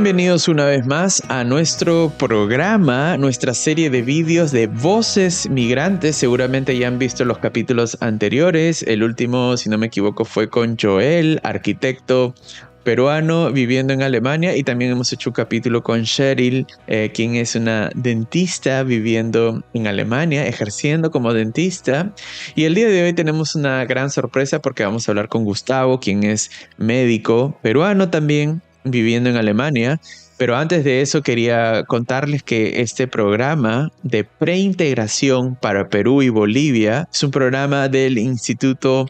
Bienvenidos una vez más a nuestro programa, nuestra serie de vídeos de voces migrantes. Seguramente ya han visto los capítulos anteriores. El último, si no me equivoco, fue con Joel, arquitecto peruano viviendo en Alemania, y también hemos hecho un capítulo con Cheryl, quien es una dentista viviendo en Alemania, ejerciendo como dentista. Y el día de hoy tenemos una gran sorpresa porque vamos a hablar con Gustavo, quien es médico peruano también, viviendo en Alemania. Pero antes de eso quería contarles que este programa de preintegración para Perú y Bolivia es un programa del Instituto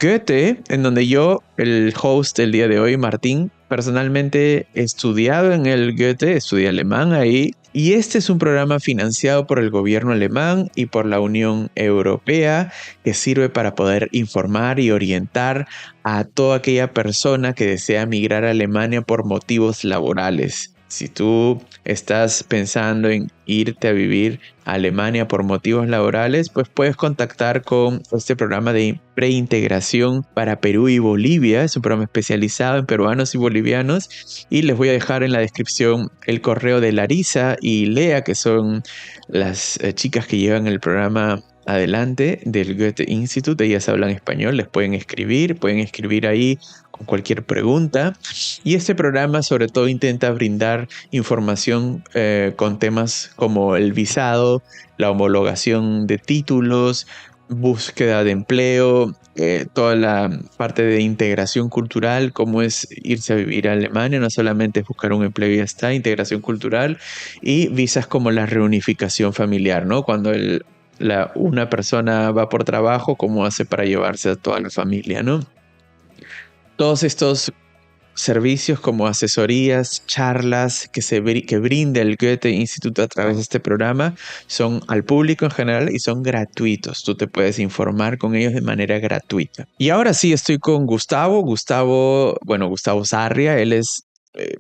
Goethe, en donde yo, el host del día de hoy, Martín, personalmente he estudiado en el Goethe, estudié alemán ahí, y este es un programa financiado por el gobierno alemán y por la Unión Europea, que sirve para poder informar y orientar a toda aquella persona que desea migrar a Alemania por motivos laborales. Si tú estás pensando en irte a vivir a Alemania por motivos laborales, pues puedes contactar con este programa de preintegración para Perú y Bolivia. Es un programa especializado en peruanos y bolivianos, y les voy a dejar en la descripción el correo de Larisa y Lea, que son las chicas que llevan el programa adelante del Goethe Institute. Ellas hablan español, les pueden escribir ahí con cualquier pregunta. Y este programa sobre todo intenta brindar información con temas como el visado, la homologación de títulos, búsqueda de empleo, toda la parte de integración cultural, cómo es irse a vivir a Alemania, no solamente es buscar un empleo y ya está, integración cultural, y visas como la reunificación familiar, ¿no? Cuando una persona va por trabajo, ¿cómo hace para llevarse a toda la familia, ¿no? Todos estos servicios como asesorías, charlas que brinda el Goethe Instituto a través de este programa son al público en general y son gratuitos. Tú te puedes informar con ellos de manera gratuita. Y ahora sí estoy con Gustavo Sarria. Él es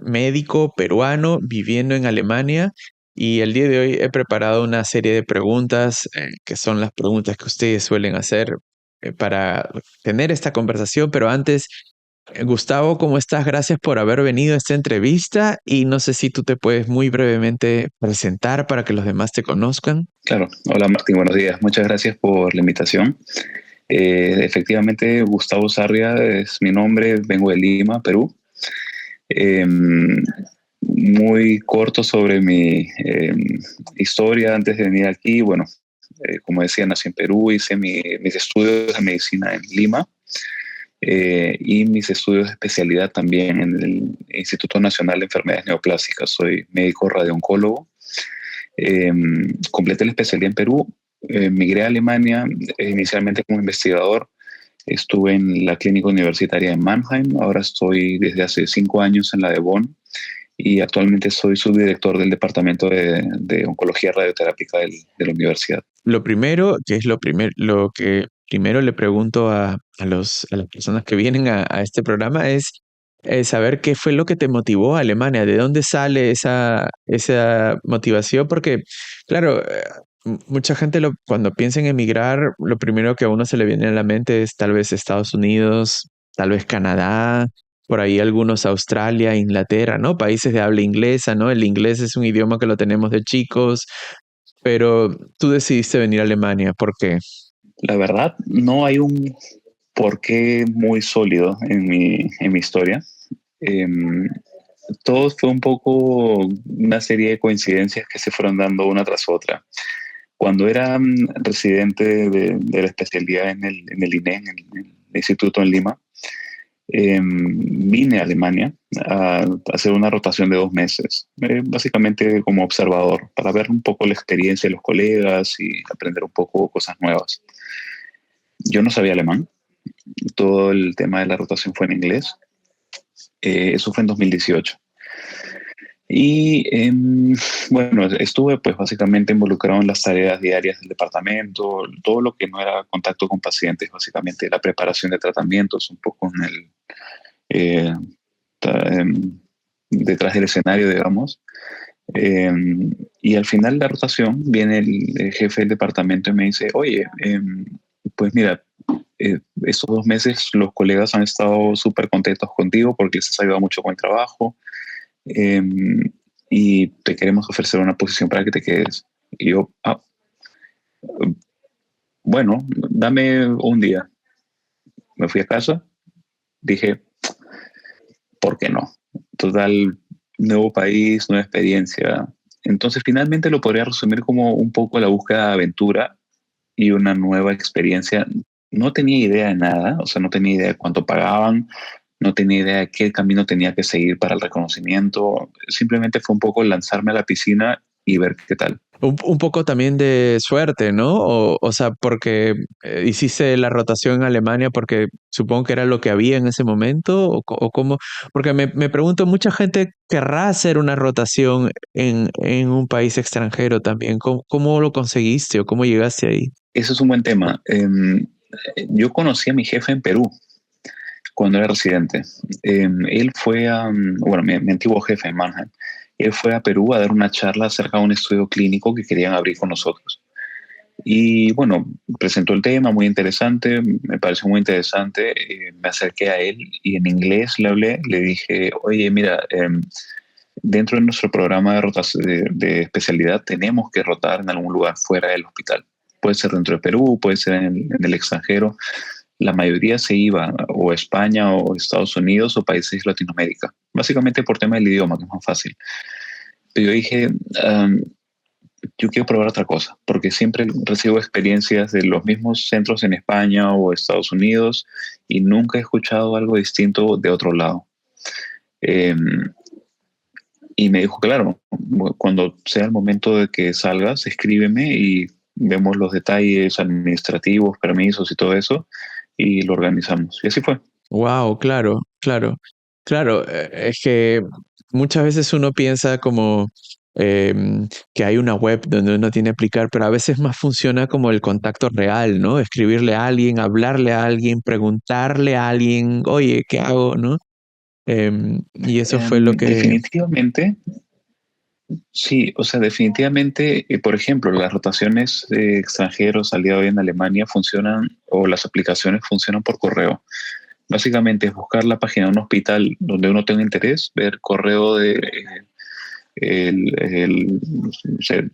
médico peruano viviendo en Alemania. Y el día de hoy he preparado una serie de preguntas que son las preguntas que ustedes suelen hacer para tener esta conversación. Pero antes, Gustavo, ¿cómo estás? Gracias por haber venido a esta entrevista, y no sé si tú te puedes muy brevemente presentar para que los demás te conozcan. Claro, hola Martín, buenos días. Muchas gracias por la invitación. Efectivamente, Gustavo Sarria es mi nombre, vengo de Lima, Perú. Eh, Muy corto sobre mi historia antes de venir aquí. Bueno, como decía, nací en Perú, hice mis estudios de medicina en Lima y mis estudios de especialidad también en el Instituto Nacional de Enfermedades Neoplásicas. Soy médico radiooncólogo. Completé la especialidad en Perú, migré a Alemania inicialmente como investigador. Estuve en la clínica universitaria de Mannheim, ahora estoy desde hace 5 años en la de Bonn y actualmente soy subdirector del departamento de oncología radioterápica de la universidad. Lo primero, lo que primero le pregunto a las personas que vienen a este programa es saber qué fue lo que te motivó a Alemania, de dónde sale esa motivación, porque, claro, mucha gente cuando piensa en emigrar, lo primero que a uno se le viene a la mente es tal vez Estados Unidos, tal vez Canadá, por ahí algunos Australia, Inglaterra, ¿no? Países de habla inglesa, ¿no? El inglés es un idioma que lo tenemos de chicos, pero tú decidiste venir a Alemania. ¿Por qué? La verdad, no hay un porqué muy sólido en mi historia. Eh, Todo fue un poco una serie de coincidencias que se fueron dando una tras otra. Cuando era residente de la especialidad en el INE, en el instituto en Lima, vine a Alemania a hacer una rotación de 2 meses, básicamente como observador, para ver un poco la experiencia de los colegas y aprender un poco cosas nuevas. Yo no sabía alemán, todo el tema de la rotación fue en inglés. Eso fue en 2018. Y bueno, estuve pues básicamente involucrado en las tareas diarias del departamento, todo lo que no era contacto con pacientes, básicamente la preparación de tratamientos, un poco en eh, detrás del escenario, digamos. Eh, y al final de la rotación viene el jefe del departamento y me dice, oye, pues mira, estos 2 meses los colegas han estado súper contentos contigo porque les has ayudado mucho con el trabajo, em, y te queremos ofrecer una posición para que te quedes. Y yo, bueno, dame un día. Me fui a casa, dije, ¿por qué no? Total, nuevo país, nueva experiencia. Entonces, finalmente lo podría resumir como un poco la búsqueda de aventura y una nueva experiencia. No tenía idea de nada, o sea, no tenía idea de cuánto pagaban, no tenía idea de qué camino tenía que seguir para el reconocimiento. Simplemente fue un poco lanzarme a la piscina y ver qué tal. Un poco también de suerte, ¿no? O sea, porque hiciste la rotación en Alemania porque supongo que era lo que había en ese momento, o cómo, porque me pregunto, mucha gente querrá hacer una rotación en un país extranjero también. ¿Cómo lo conseguiste o cómo llegaste ahí? Eso es un buen tema. Yo conocí a mi jefe en Perú cuando era residente. Él fue a, bueno, mi antiguo jefe en Mannheim, él fue a Perú a dar una charla acerca de un estudio clínico que querían abrir con nosotros. Y bueno, presentó el tema muy interesante, me pareció muy interesante, me acerqué a él y en inglés le hablé, le dije, oye, mira, dentro de nuestro programa de, de especialidad tenemos que rotar en algún lugar fuera del hospital. Puede ser dentro de Perú, puede ser en el extranjero. La mayoría se iba o a España o Estados Unidos o países de Latinoamérica, básicamente por tema del idioma, que es más fácil. Pero yo dije, yo quiero probar otra cosa, porque siempre recibo experiencias de los mismos centros en España o Estados Unidos y nunca he escuchado algo distinto de otro lado. Eh, y me dijo, claro, cuando sea el momento de que salgas, escríbeme y vemos los detalles administrativos, permisos y todo eso, y lo organizamos. Y así fue. Wow, claro, claro, claro. Es que muchas veces uno piensa como que hay una web donde uno tiene que aplicar, pero a veces más funciona como el contacto real, ¿no? Escribirle a alguien, hablarle a alguien, preguntarle a alguien, oye, ¿qué hago? ¿No? Y eso fue lo que... Definitivamente, sí, o sea, definitivamente, por ejemplo, las rotaciones de extranjeros al día de hoy en Alemania funcionan, o las aplicaciones funcionan por correo. Básicamente es buscar la página de un hospital donde uno tenga interés, ver correo de el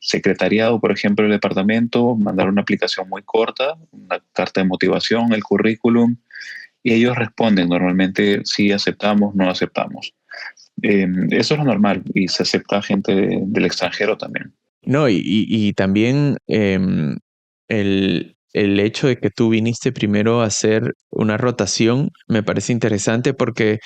secretariado, por ejemplo, del departamento, mandar una aplicación muy corta, una carta de motivación, el currículum, y ellos responden normalmente si aceptamos, no aceptamos. Eso es lo normal y se acepta gente del extranjero también. No, y también el hecho de que tú viniste primero a hacer una rotación me parece interesante porque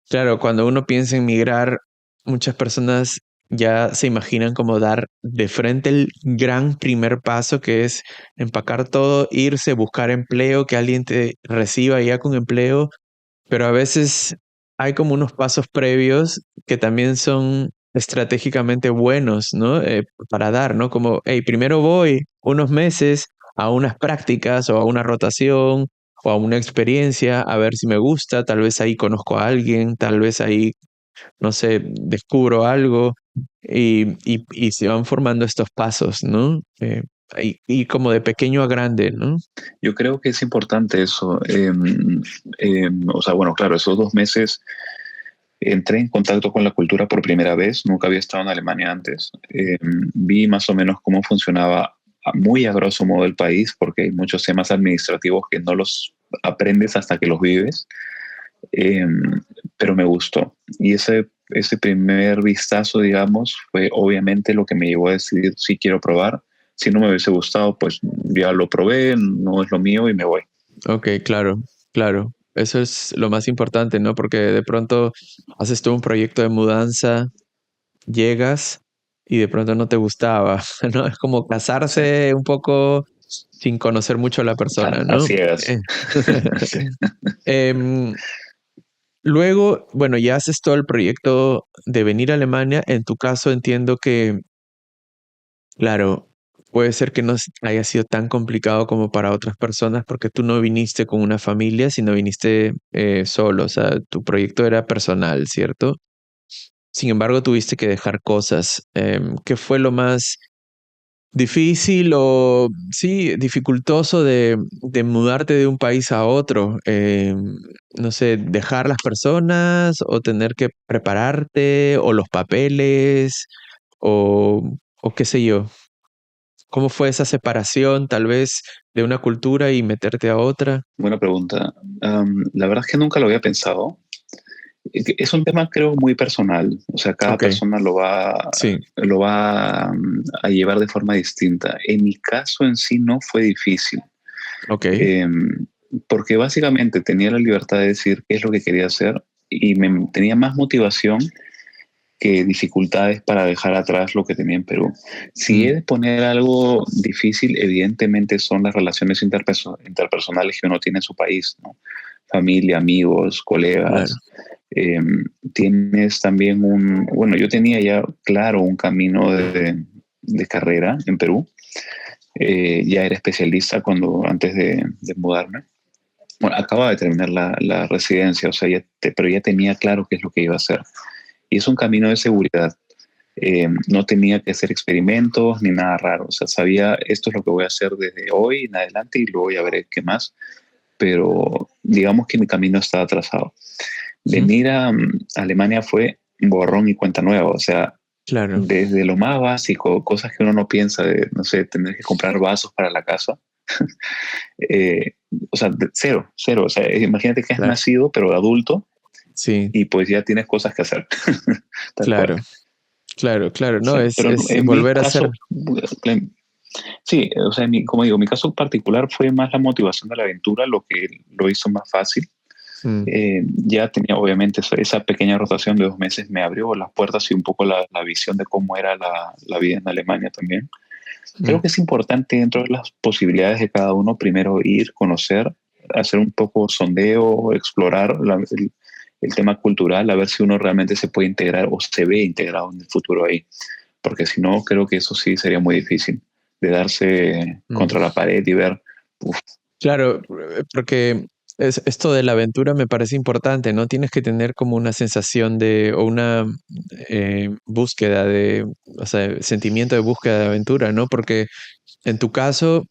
claro, cuando uno piensa en migrar, muchas personas ya se imaginan como dar de frente el gran primer paso que es empacar todo, irse, buscar empleo, que alguien te reciba ya con empleo, pero a veces hay como unos pasos previos que también son estratégicamente buenos, ¿no? Para dar, ¿no? Como, hey, primero voy unos meses a unas prácticas o a una rotación o a una experiencia a ver si me gusta, tal vez ahí conozco a alguien, tal vez ahí, no sé, descubro algo y se van formando estos pasos, ¿no? Y como de pequeño a grande, ¿no? Yo creo que es importante eso. O sea, bueno, claro, esos 2 meses entré en contacto con la cultura por primera vez, nunca había estado en Alemania antes. Vi más o menos cómo funcionaba muy a grosso modo el país, porque hay muchos temas administrativos que no los aprendes hasta que los vives, eh, pero me gustó. Y ese primer vistazo, digamos, fue obviamente lo que me llevó a decidir si quiero probar. Si no me hubiese gustado, pues ya lo probé, no es lo mío y me voy. Ok, claro, claro. Eso es lo más importante, ¿no? Porque de pronto haces tú un proyecto de mudanza, llegas y de pronto no te gustaba, ¿no? Es como Sí, casarse un poco sin conocer mucho a la persona, a ¿no? ciegas. Eh, Sí. em, luego, bueno, ya haces todo el proyecto de venir a Alemania. En tu caso entiendo que, claro, puede ser que no haya sido tan complicado como para otras personas porque tú no viniste con una familia, sino viniste solo, o sea, tu proyecto era personal, ¿cierto? Sin embargo, tuviste que dejar cosas. ¿Qué fue lo más difícil o sí, dificultoso de mudarte de un país a otro. No sé, dejar las personas o tener que prepararte o los papeles o qué sé yo. ¿Cómo fue esa separación tal vez de una cultura y meterte a otra? Buena pregunta. La verdad es que nunca lo había pensado. Es un tema, creo, muy personal. O sea, cada Ok, persona sí, lo va a llevar de forma distinta. En mi caso en sí no fue difícil, ok. em, porque básicamente tenía la libertad de decir qué es lo que quería hacer y tenía más motivación que dificultades para dejar atrás lo que tenía en Perú. Si he Mm, de poner algo difícil, evidentemente son las relaciones interpersonales que uno tiene en su país, ¿no? Familia, amigos, claro. colegas. Eh, Tienes también bueno, yo tenía ya claro un camino de carrera en Perú. Ya era especialista antes de mudarme. Bueno, acababa de terminar la residencia, o sea, pero ya tenía claro qué es lo que iba a hacer. Y es un camino de seguridad. No tenía que hacer experimentos ni nada raro. O sea, sabía esto es lo que voy a hacer desde hoy en adelante y luego ya veré qué más. Pero digamos que mi camino estaba trazado. Ujú, Venir a Alemania fue borrón y cuenta nueva. O sea, claro. desde lo más básico, cosas que uno no piensa de, no sé, tener que comprar vasos para la casa. eh, o sea, cero, cero. O sea, imagínate que has Claro. nacido, pero adulto, Sí, y pues ya tienes cosas que hacer. Tal cual. claro. Claro, claro. No, Sí, pero es en mi volver a ser. caso, sí, o sea, como digo, mi caso particular fue más la motivación de la aventura lo que lo hizo más fácil. Mm, Ya tenía obviamente esa pequeña rotación de 2 meses, me abrió las puertas y un poco la visión de cómo era la vida en Alemania también. Creo mm, que es importante dentro de las posibilidades de cada uno primero ir, conocer, hacer un poco sondeo, explorar el tema cultural, a ver si uno realmente se puede integrar o se ve integrado en el futuro ahí, porque si no, creo que eso sí sería muy difícil, de darse mm. contra la pared y ver, uf, Claro, porque esto de la aventura me parece importante, ¿no? Tienes que tener como una sensación de, o una búsqueda de, o sea, sentimiento de búsqueda de aventura, ¿no? Porque en tu caso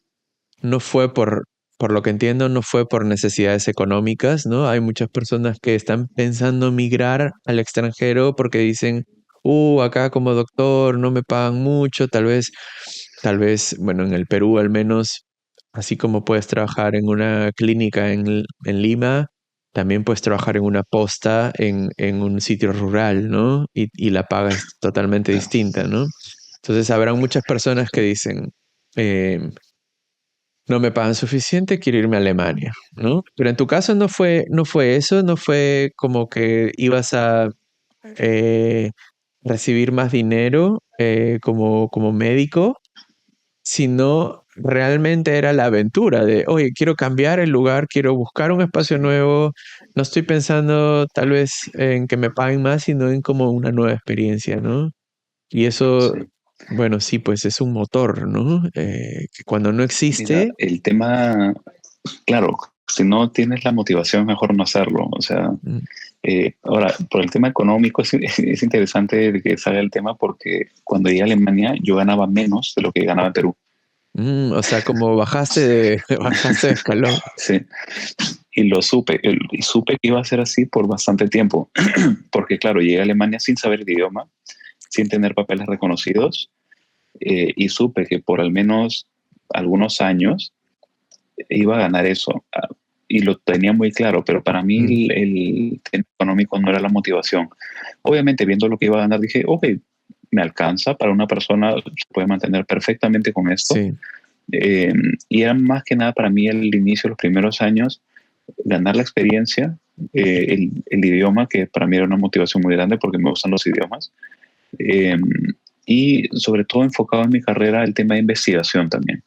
no fue por lo que entiendo, no fue por necesidades económicas, ¿no? Hay muchas personas que están pensando migrar al extranjero porque dicen, acá como doctor no me pagan mucho, tal vez, bueno, en el Perú al menos, así como puedes trabajar en una clínica en Lima, también puedes trabajar en una posta en un sitio rural, ¿no? Y la paga es totalmente claro, distinta, ¿no? Entonces habrán muchas personas que dicen, eh, no me pagan suficiente, quiero irme a Alemania, ¿no? Pero en tu caso no fue eso, no fue como que ibas a eh, recibir más dinero como médico, sino realmente era la aventura de, oye, quiero cambiar el lugar, quiero buscar un espacio sí, nuevo, no estoy pensando tal vez en que me paguen más, sino en como una nueva experiencia, ¿no? Y eso, sí. bueno, sí, pues es un motor, ¿no? Que cuando no Mira, existe, el tema, claro, si no tienes la motivación, mejor no hacerlo. O sea, mm, ahora, por el tema económico, es interesante de que salga el tema porque cuando llegué a Alemania yo ganaba menos de lo que ganaba en Perú. o sea, como bajaste de, bajaste de escalón. Sí, y lo supe, y supe que iba a ser así por bastante tiempo, porque claro, llegué a Alemania sin saber el idioma, sin tener papeles reconocidos, y supe que por al menos algunos años iba a ganar eso. Y lo tenía muy claro, pero para mí Mm, el tema económico no era la motivación. Obviamente, viendo lo que iba a ganar, dije, ok, me alcanza para una persona, se puede mantener perfectamente con esto. sí. Eh, y era más que nada para mí el inicio, los primeros años, ganar la experiencia, el idioma, que para mí era una motivación muy grande porque me gustan los idiomas. Eh, y sobre todo enfocado en mi carrera el tema de investigación también,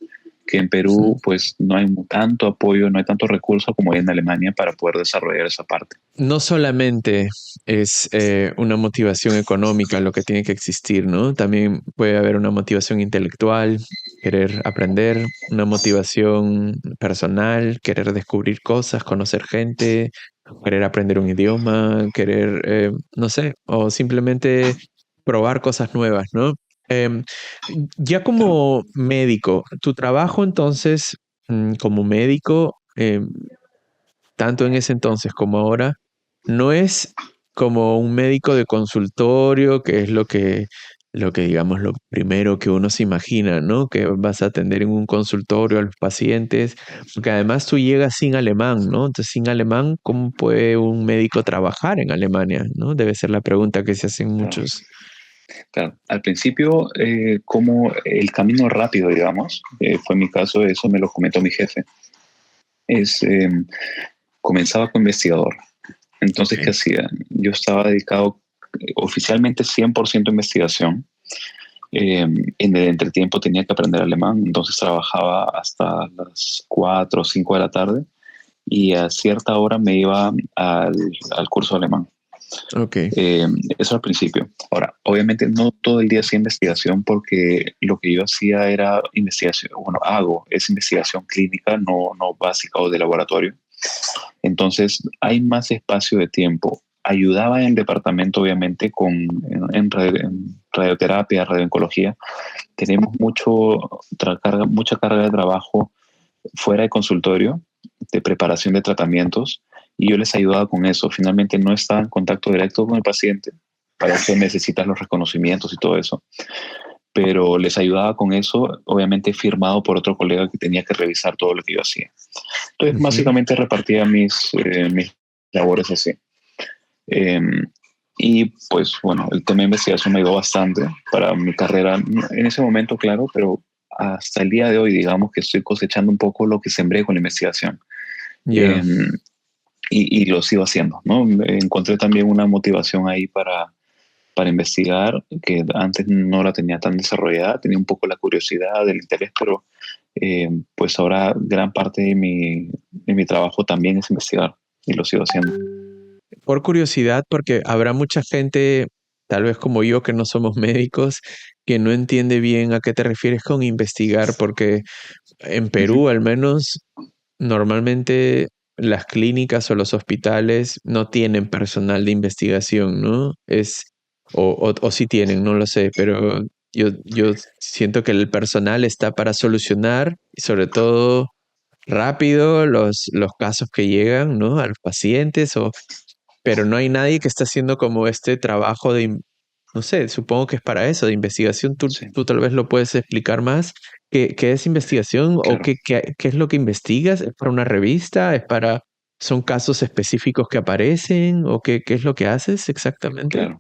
que en Perú pues no hay tanto apoyo, no hay tanto recurso como hay en Alemania para poder desarrollar esa parte. No solamente es una motivación económica lo que tiene que existir, ¿no? También puede haber una motivación intelectual, querer aprender, una motivación personal, querer descubrir cosas, conocer gente, querer aprender un idioma, querer, no sé, o simplemente probar cosas nuevas, ¿no? Em, ya como médico, tu trabajo entonces, como médico, tanto en ese entonces como ahora, no es como un médico de consultorio, que es lo que digamos, lo primero que uno se imagina, ¿no? Que vas a atender en un consultorio a los pacientes, porque además tú llegas sin alemán, ¿no? Entonces, sin alemán, ¿cómo puede un médico trabajar en Alemania, ¿no? Debe ser la pregunta que se hacen Claro, muchos. claro. Al principio, como el camino rápido, digamos, fue mi caso, eso me lo comentó mi jefe, es, comenzaba como investigador. Ok. Entonces, ¿qué hacía? Yo estaba dedicado oficialmente 100% a investigación. En el entretiempo tenía que aprender alemán, entonces trabajaba hasta las 4 o 5 de la tarde y a cierta hora me iba al curso de alemán. Ok. Eh, Eso al principio. Ahora, obviamente no todo el día hacía investigación porque lo que yo hacía era investigación, bueno, hago, es investigación clínica, no básica o de laboratorio. Entonces hay más espacio de tiempo. Ayudaba en el departamento, obviamente, en radioterapia, radiooncología. Tenemos mucha carga de trabajo fuera de consultorio, de preparación de tratamientos, y yo les ayudaba con eso. Finalmente no estaba en contacto directo con el paciente, para eso necesitas los reconocimientos y todo eso, pero les ayudaba con eso, obviamente firmado por otro colega que tenía que revisar todo lo que yo hacía. Entonces, Ujú. básicamente repartía mis labores así. Eh, y pues bueno, el tema de investigación me ayudó bastante para mi carrera en ese momento, claro, pero hasta el día de hoy, digamos que estoy cosechando un poco lo que sembré con la investigación. Eh, Ya. y lo sigo haciendo, ¿no? Encontré también una motivación ahí para investigar que antes no la tenía tan desarrollada, tenía un poco la curiosidad, el interés, pero pues ahora gran parte de mi trabajo también es investigar y lo sigo haciendo. Por curiosidad, porque habrá mucha gente, tal vez como yo, que no somos médicos, que no entiende bien a qué te refieres con investigar, porque en Ujú. Perú al menos normalmente las clínicas o los hospitales no tienen personal de investigación, ¿no? O sí tienen, no lo sé, pero yo siento que el personal está para solucionar y sobre todo rápido los casos que llegan, ¿no? A los pacientes pero no hay nadie que está haciendo como este trabajo no sé, supongo que es para eso, de investigación. Tú, Sí, tú tal vez lo puedes explicar más. ¿Qué es investigación o claro, qué es lo que investigas? ¿Es para una revista? ¿Son casos específicos que aparecen? ¿O qué es lo que haces exactamente? claro.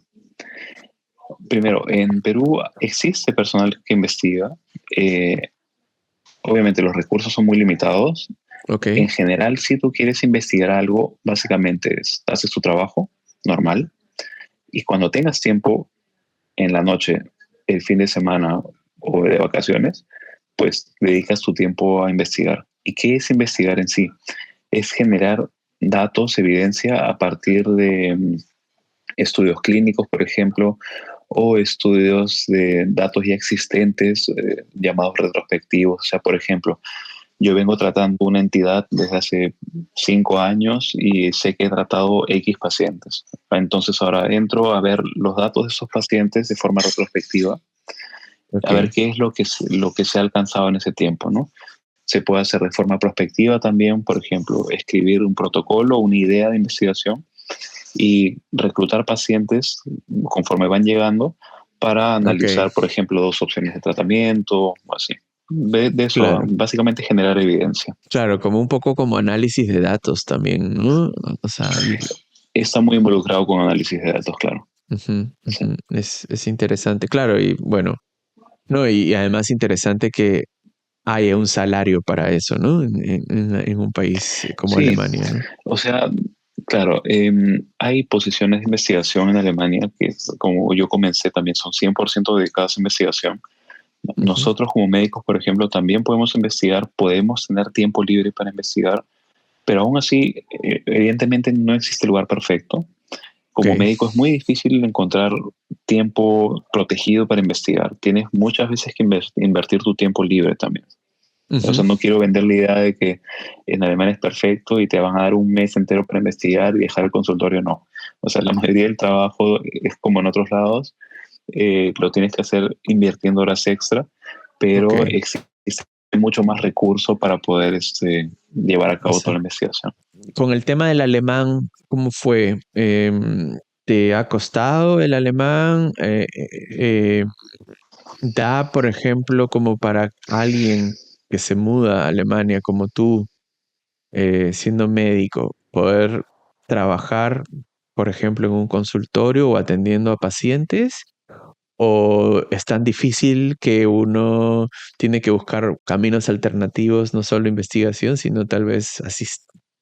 Primero, en Perú existe personal que investiga. Eh, Obviamente los recursos son muy limitados. Ok, En general, si tú quieres investigar algo, básicamente haces tu trabajo normal y cuando tengas tiempo en la noche, el fin de semana o de vacaciones, pues dedicas tu tiempo a investigar. ¿Y qué es investigar en sí? Es generar datos, evidencia a partir de estudios clínicos, por ejemplo, o estudios de datos ya existentes, llamados retrospectivos. O sea, por ejemplo, yo vengo tratando una entidad desde hace 5 años y sé que he tratado X pacientes. Entonces ahora entro a ver los datos de esos pacientes de forma retrospectiva, ok, a ver qué es lo que se ha alcanzado en ese tiempo, ¿no? Se puede hacer de forma prospectiva también, por ejemplo, escribir un protocolo, una idea de investigación y reclutar pacientes conforme van llegando para ok. analizar, por ejemplo, dos opciones de tratamiento o así. De eso, Claro, básicamente generar evidencia. claro, como un poco como análisis de datos también, ¿no? O sea, Está muy involucrado con análisis de datos, claro. ujú, Sí, ujú. Es interesante, claro, y bueno, no, y además interesante que haya un salario para eso, ¿no? En un país como sí, Alemania, ¿no? o sea, claro, hay posiciones de investigación en Alemania que, como yo comencé, también son 100% dedicadas a investigación. Ujú. Nosotros como médicos, por ejemplo, también podemos investigar, podemos tener tiempo libre para investigar, pero aún así, evidentemente no existe lugar perfecto. Ok, Como médico es muy difícil encontrar tiempo protegido para investigar. Tienes muchas veces que invertir tu tiempo libre también. O ujú. sea, no quiero vender la idea de que en Alemania es perfecto y te van a dar un mes entero para investigar y dejar el consultorio, no. O sea, la mayoría del trabajo es como en otros lados lo tienes que hacer invirtiendo horas extra, Ok. pero existe mucho más recurso para poder llevar a O cabo toda sea, la investigación. con el tema del alemán, ¿cómo fue? ¿Te ha costado el alemán? ¿Da, por ejemplo, como para alguien que se muda a Alemania como tú, siendo médico, poder trabajar, por ejemplo, en un consultorio o atendiendo a pacientes? ¿O es tan difícil que uno tiene que buscar caminos alternativos, no solo investigación, sino tal vez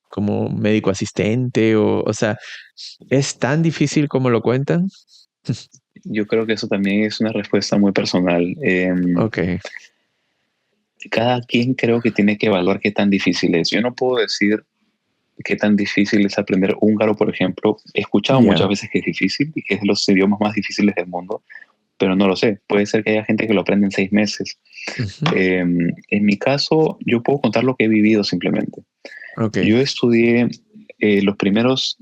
como médico asistente? O sea, ¿es tan difícil como lo cuentan? Yo creo que eso también es una respuesta muy personal. Ok, Cada quien creo que tiene que evaluar qué tan difícil es. Yo no puedo decir qué tan difícil es aprender húngaro, por ejemplo. He escuchado muchas ya. veces que es difícil y que es de los idiomas más difíciles del mundo, pero no lo sé. Puede ser que haya gente que lo aprenda en 6 meses. Ujú. En mi caso, yo puedo contar lo que he vivido simplemente. Ok, Yo estudié los primeros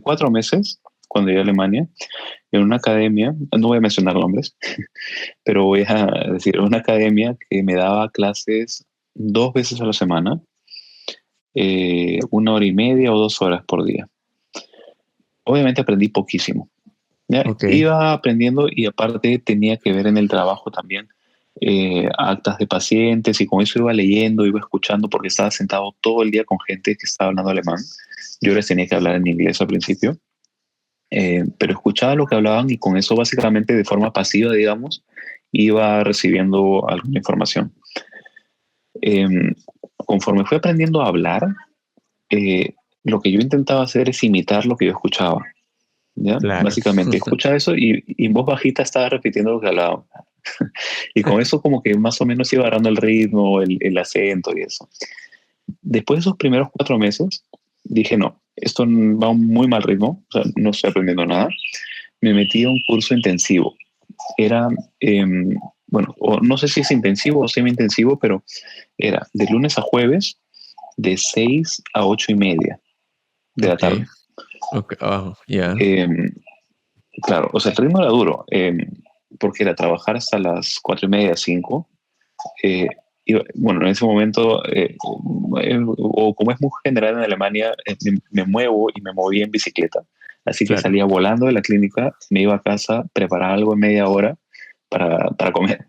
4 meses cuando llegué a Alemania en una academia, no voy a mencionar nombres, pero voy a decir, una academia que me daba clases 2 veces a la semana, 1 hora y media o 2 horas por día. Obviamente aprendí poquísimo. ¿Ya? ok, Iba aprendiendo y aparte tenía que ver en el trabajo también actas de pacientes y con eso iba leyendo, iba escuchando porque estaba sentado todo el día con gente que estaba hablando alemán. Yo les tenía que hablar en inglés al principio, pero escuchaba lo que hablaban y con eso básicamente de forma pasiva, digamos, iba recibiendo alguna información. Eh, Conforme fui aprendiendo a hablar, eh, lo que yo intentaba hacer es imitar lo que yo escuchaba. ¿Ya? claro. Básicamente, escuchaba eso y en voz bajita estaba repitiendo lo que hablaba. Y con eso como que más o menos iba agarrando el ritmo, el acento y eso. Después de esos primeros 4 meses, dije, no, esto va a un muy mal ritmo, o sea, no estoy aprendiendo nada. Me metí a un curso intensivo. Era, eh, bueno, no sé si es intensivo o semi-intensivo, pero era de lunes a jueves, de 6 a 8:30 de la Ok, tarde. ok, oh, ya. Eh, claro, o sea, el ritmo era duro, porque era trabajar hasta las 4:30, 5. eh, bueno, en ese momento, o como es muy general en Alemania, me muevo y me movía en bicicleta. Así que Claro. salía volando de la clínica, me iba a casa, preparaba algo en media hora para comer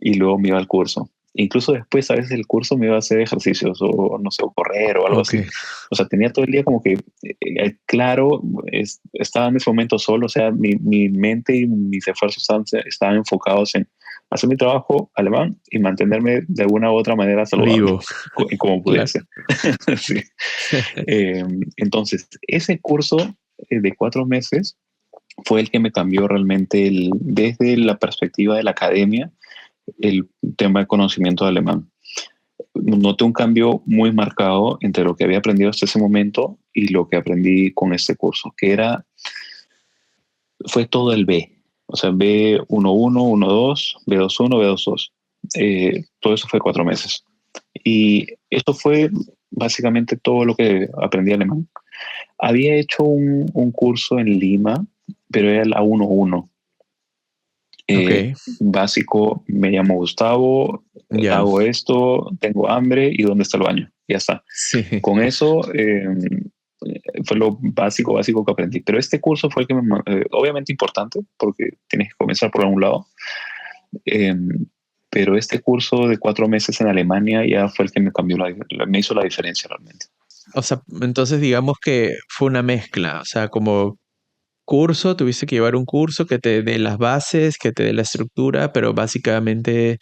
y luego me iba al curso. Incluso después, a veces del curso me iba a hacer ejercicios o no sé, o correr o algo Ok, así. O sea, tenía todo el día como que claro, estaba en ese momento solo, o sea, mi mente y mis esfuerzos estaban enfocados en hacer mi trabajo alemán y mantenerme de alguna u otra manera saludable, vivo, como claro. pudiese. Sí. Entonces, ese curso de 4 meses fue el que me cambió realmente desde la perspectiva de la academia el tema de conocimiento de alemán. Noté un cambio muy marcado entre lo que había aprendido hasta ese momento y lo que aprendí con este curso, fue todo el B. O sea, B1:1, 1:2, B2:1, B2:2. Todo eso fue 4 meses. Y eso fue básicamente todo lo que aprendí alemán. Había hecho un curso en Lima, pero era la 1:1. Ok, Básico, me llamo Gustavo, ya. hago esto, tengo hambre y dónde está el baño. Ya está. Sí, Con eso fue lo básico, básico que aprendí. Pero este curso fue el que obviamente importante porque tienes que comenzar por algún lado. Eh, pero este curso de 4 meses en Alemania ya fue el que me cambió, me hizo la diferencia realmente. o sea, entonces digamos que fue una mezcla, o sea, como curso, tuviste que llevar un curso que te dé las bases, que te dé la estructura, pero básicamente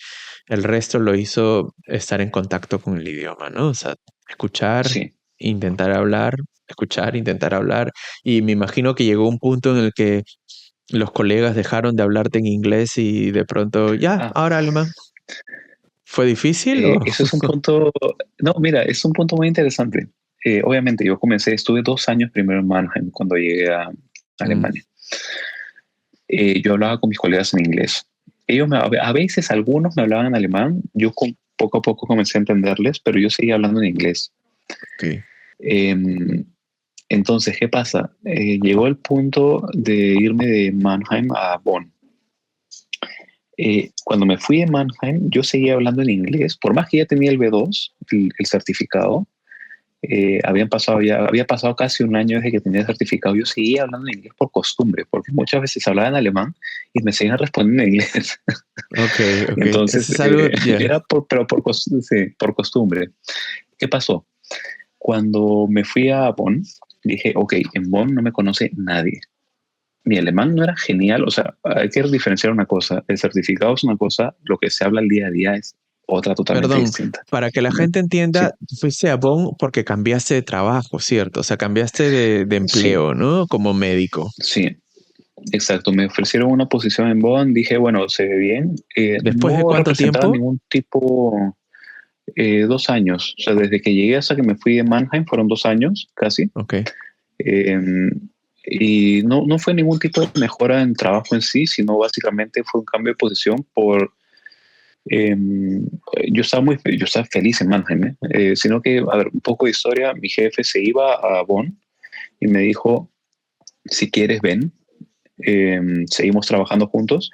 el resto lo hizo estar en contacto con el idioma, ¿no? O sea, escuchar, Sí. intentar hablar, escuchar, intentar hablar, y me imagino que llegó un punto en el que los colegas dejaron de hablarte en inglés y de pronto, ya, Ah, ahora alemán. ¿Fue difícil o? eso es un punto, no, mira, es un punto muy interesante. Obviamente yo estuve 2 años primero en Mannheim cuando llegué a Mm, Alemania. Yo hablaba con mis colegas en inglés. A veces algunos me hablaban en alemán, poco a poco comencé a entenderles, pero yo seguía hablando en inglés. ok, Eh, Entonces, ¿qué pasa? Llegó el punto de irme de Mannheim a Bonn. Cuando me fui de Mannheim, yo seguía hablando en inglés, por más que ya tenía el B2, el certificado. Había pasado casi un año desde que tenía el certificado. Yo seguía hablando en inglés por costumbre, porque muchas veces hablaba en alemán y me seguían respondiendo en inglés. Ok, ok. Eso Entonces, es algo, ya. era sí, por costumbre. ¿Qué pasó? Cuando me fui a Bonn, dije, ok, en Bonn no me conoce nadie. Mi alemán no era genial, o sea, hay que diferenciar una cosa. El certificado es una cosa, lo que se habla el día a día es otra totalmente Perdón, distinta. para que la ¿Ya? gente Sí, entienda, fuiste a Bonn porque cambiaste de trabajo, ¿cierto? O sea, cambiaste de sí, empleo, ¿no? Como médico. sí. Exacto, me ofrecieron una posición en Bonn, dije, bueno, se ve bien. ¿Después de No cuánto representaba tiempo? ningún tipo, 2 años, o sea, desde que llegué hasta que me fui de Mannheim fueron 2 años casi. Ok. Eh, y no fue ningún tipo de mejora en trabajo en sí, sino básicamente fue un cambio de posición eh, yo estaba feliz en Mannheim, sino que, a ver, un poco de historia, mi jefe se iba a Bonn y me dijo, si quieres ven, seguimos trabajando juntos.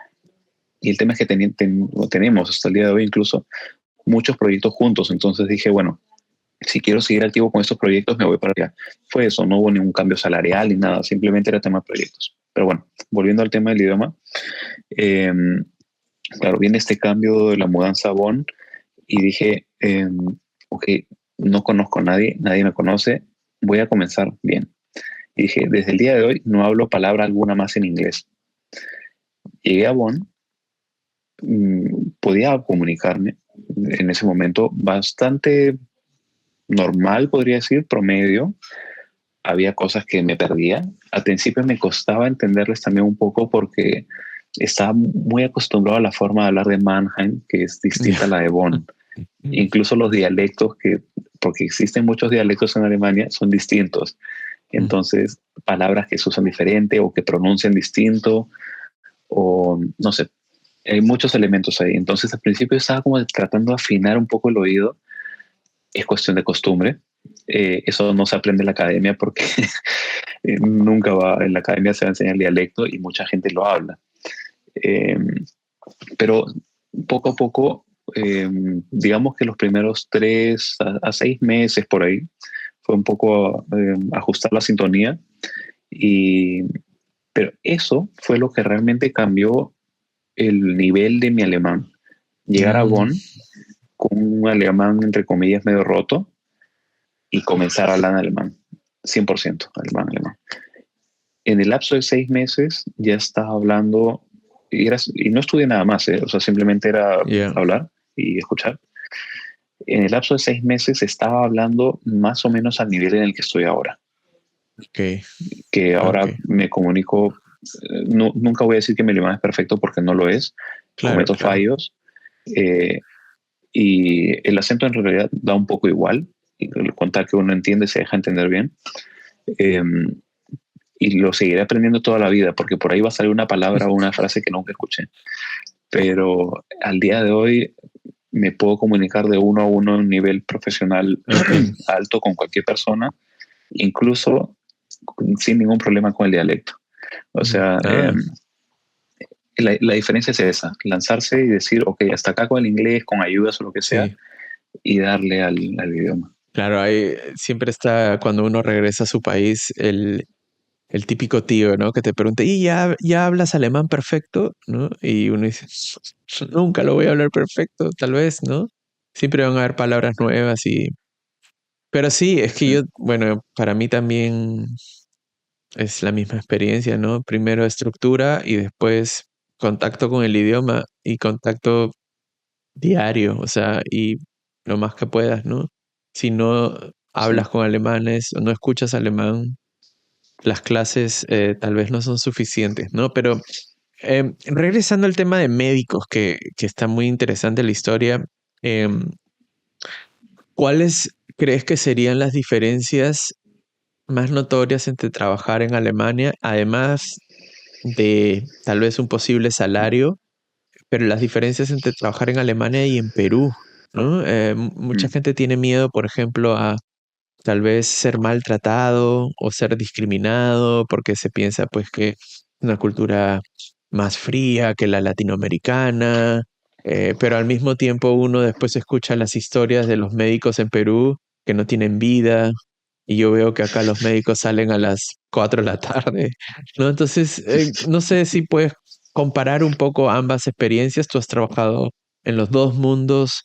Y el tema es que tenemos hasta el día de hoy incluso muchos proyectos juntos. Entonces dije, bueno, si quiero seguir activo con estos proyectos, me voy para allá. Fue eso, no hubo ningún cambio salarial ni nada, simplemente era tema de proyectos. Pero bueno, volviendo al tema del idioma, eh, claro, viene este cambio de la mudanza a Bonn y dije, ok, no conozco a nadie, nadie me conoce, voy a comenzar bien. Y dije, desde el día de hoy no hablo palabra alguna más en inglés. Llegué a Bonn, podía comunicarme en ese momento bastante normal, podría decir, promedio. Había cosas que me perdía. Al principio me costaba entenderles también un poco porque estaba muy acostumbrado a la forma de hablar de Mannheim, que es distinta a Ya. la de Bonn. Incluso los dialectos, porque existen muchos dialectos en Alemania, son distintos. Entonces, palabras que se usan diferente o que pronuncian distinto, o no sé, hay muchos elementos ahí. Entonces, al principio estaba como tratando de afinar un poco el oído. Es cuestión de costumbre. Eso no se aprende en la academia porque nunca va, en la academia se va a enseñar el dialecto y mucha gente lo habla. Eh, pero poco a poco, digamos que los primeros 3 a 6 meses por ahí, fue un poco ajustar la sintonía. Y, pero eso fue lo que realmente cambió el nivel de mi alemán. Llegar a Mm, Bonn con un alemán, entre comillas, medio roto y comenzar a hablar en alemán. 100% alemán, alemán. En el lapso de 6 meses ya estaba hablando y no estudié nada más, o sea, simplemente era ya. hablar y escuchar. En el lapso de 6 meses estaba hablando más o menos al nivel en el que estoy ahora, Ok, que ahora ok. me comunico, nunca voy a decir que mi alemán es perfecto porque no lo es, Claro, cometo claro. fallos, eh, y el acento en realidad da un poco igual, y contar que uno entiende se deja entender bien. Eh, y lo seguiré aprendiendo toda la vida, porque por ahí va a salir una palabra o una frase que nunca escuché. Pero al día de hoy me puedo comunicar de uno a uno a un nivel profesional Ok. alto con cualquier persona, incluso sin ningún problema con el dialecto. O sea, Ah, la diferencia es esa, lanzarse y decir, ok, hasta acá con el inglés, con ayudas o lo que sea, sí. y darle al idioma. Claro, hay, siempre está cuando uno regresa a su país el típico tío, ¿no? Que te pregunta, ¿y ya hablas alemán perfecto? ¿No? Y uno dice, nunca lo voy a hablar perfecto, tal vez, ¿no? Siempre van a haber palabras nuevas y... Pero sí, es que Sí, yo, bueno, para mí también es la misma experiencia, ¿no? Primero estructura y después contacto con el idioma y contacto diario, o sea, y lo más que puedas, ¿no? Si no sí, hablas con alemanes o no escuchas alemán, las clases tal vez no son suficientes, ¿no? Pero regresando al tema de médicos, que está muy interesante la historia, em, ¿cuáles crees que serían las diferencias más notorias entre trabajar en Alemania, además de tal vez un posible salario, pero las diferencias entre trabajar en Alemania y en Perú, ¿no? Mucha mm, gente tiene miedo, por ejemplo, a tal vez ser maltratado o ser discriminado porque se piensa pues que una cultura más fría que la latinoamericana, pero al mismo tiempo uno después escucha las historias de los médicos en Perú que no tienen vida y yo veo que acá los médicos salen a las 4 de la tarde, ¿no? Entonces, no sé si puedes comparar un poco ambas experiencias. Tú has trabajado en los dos mundos.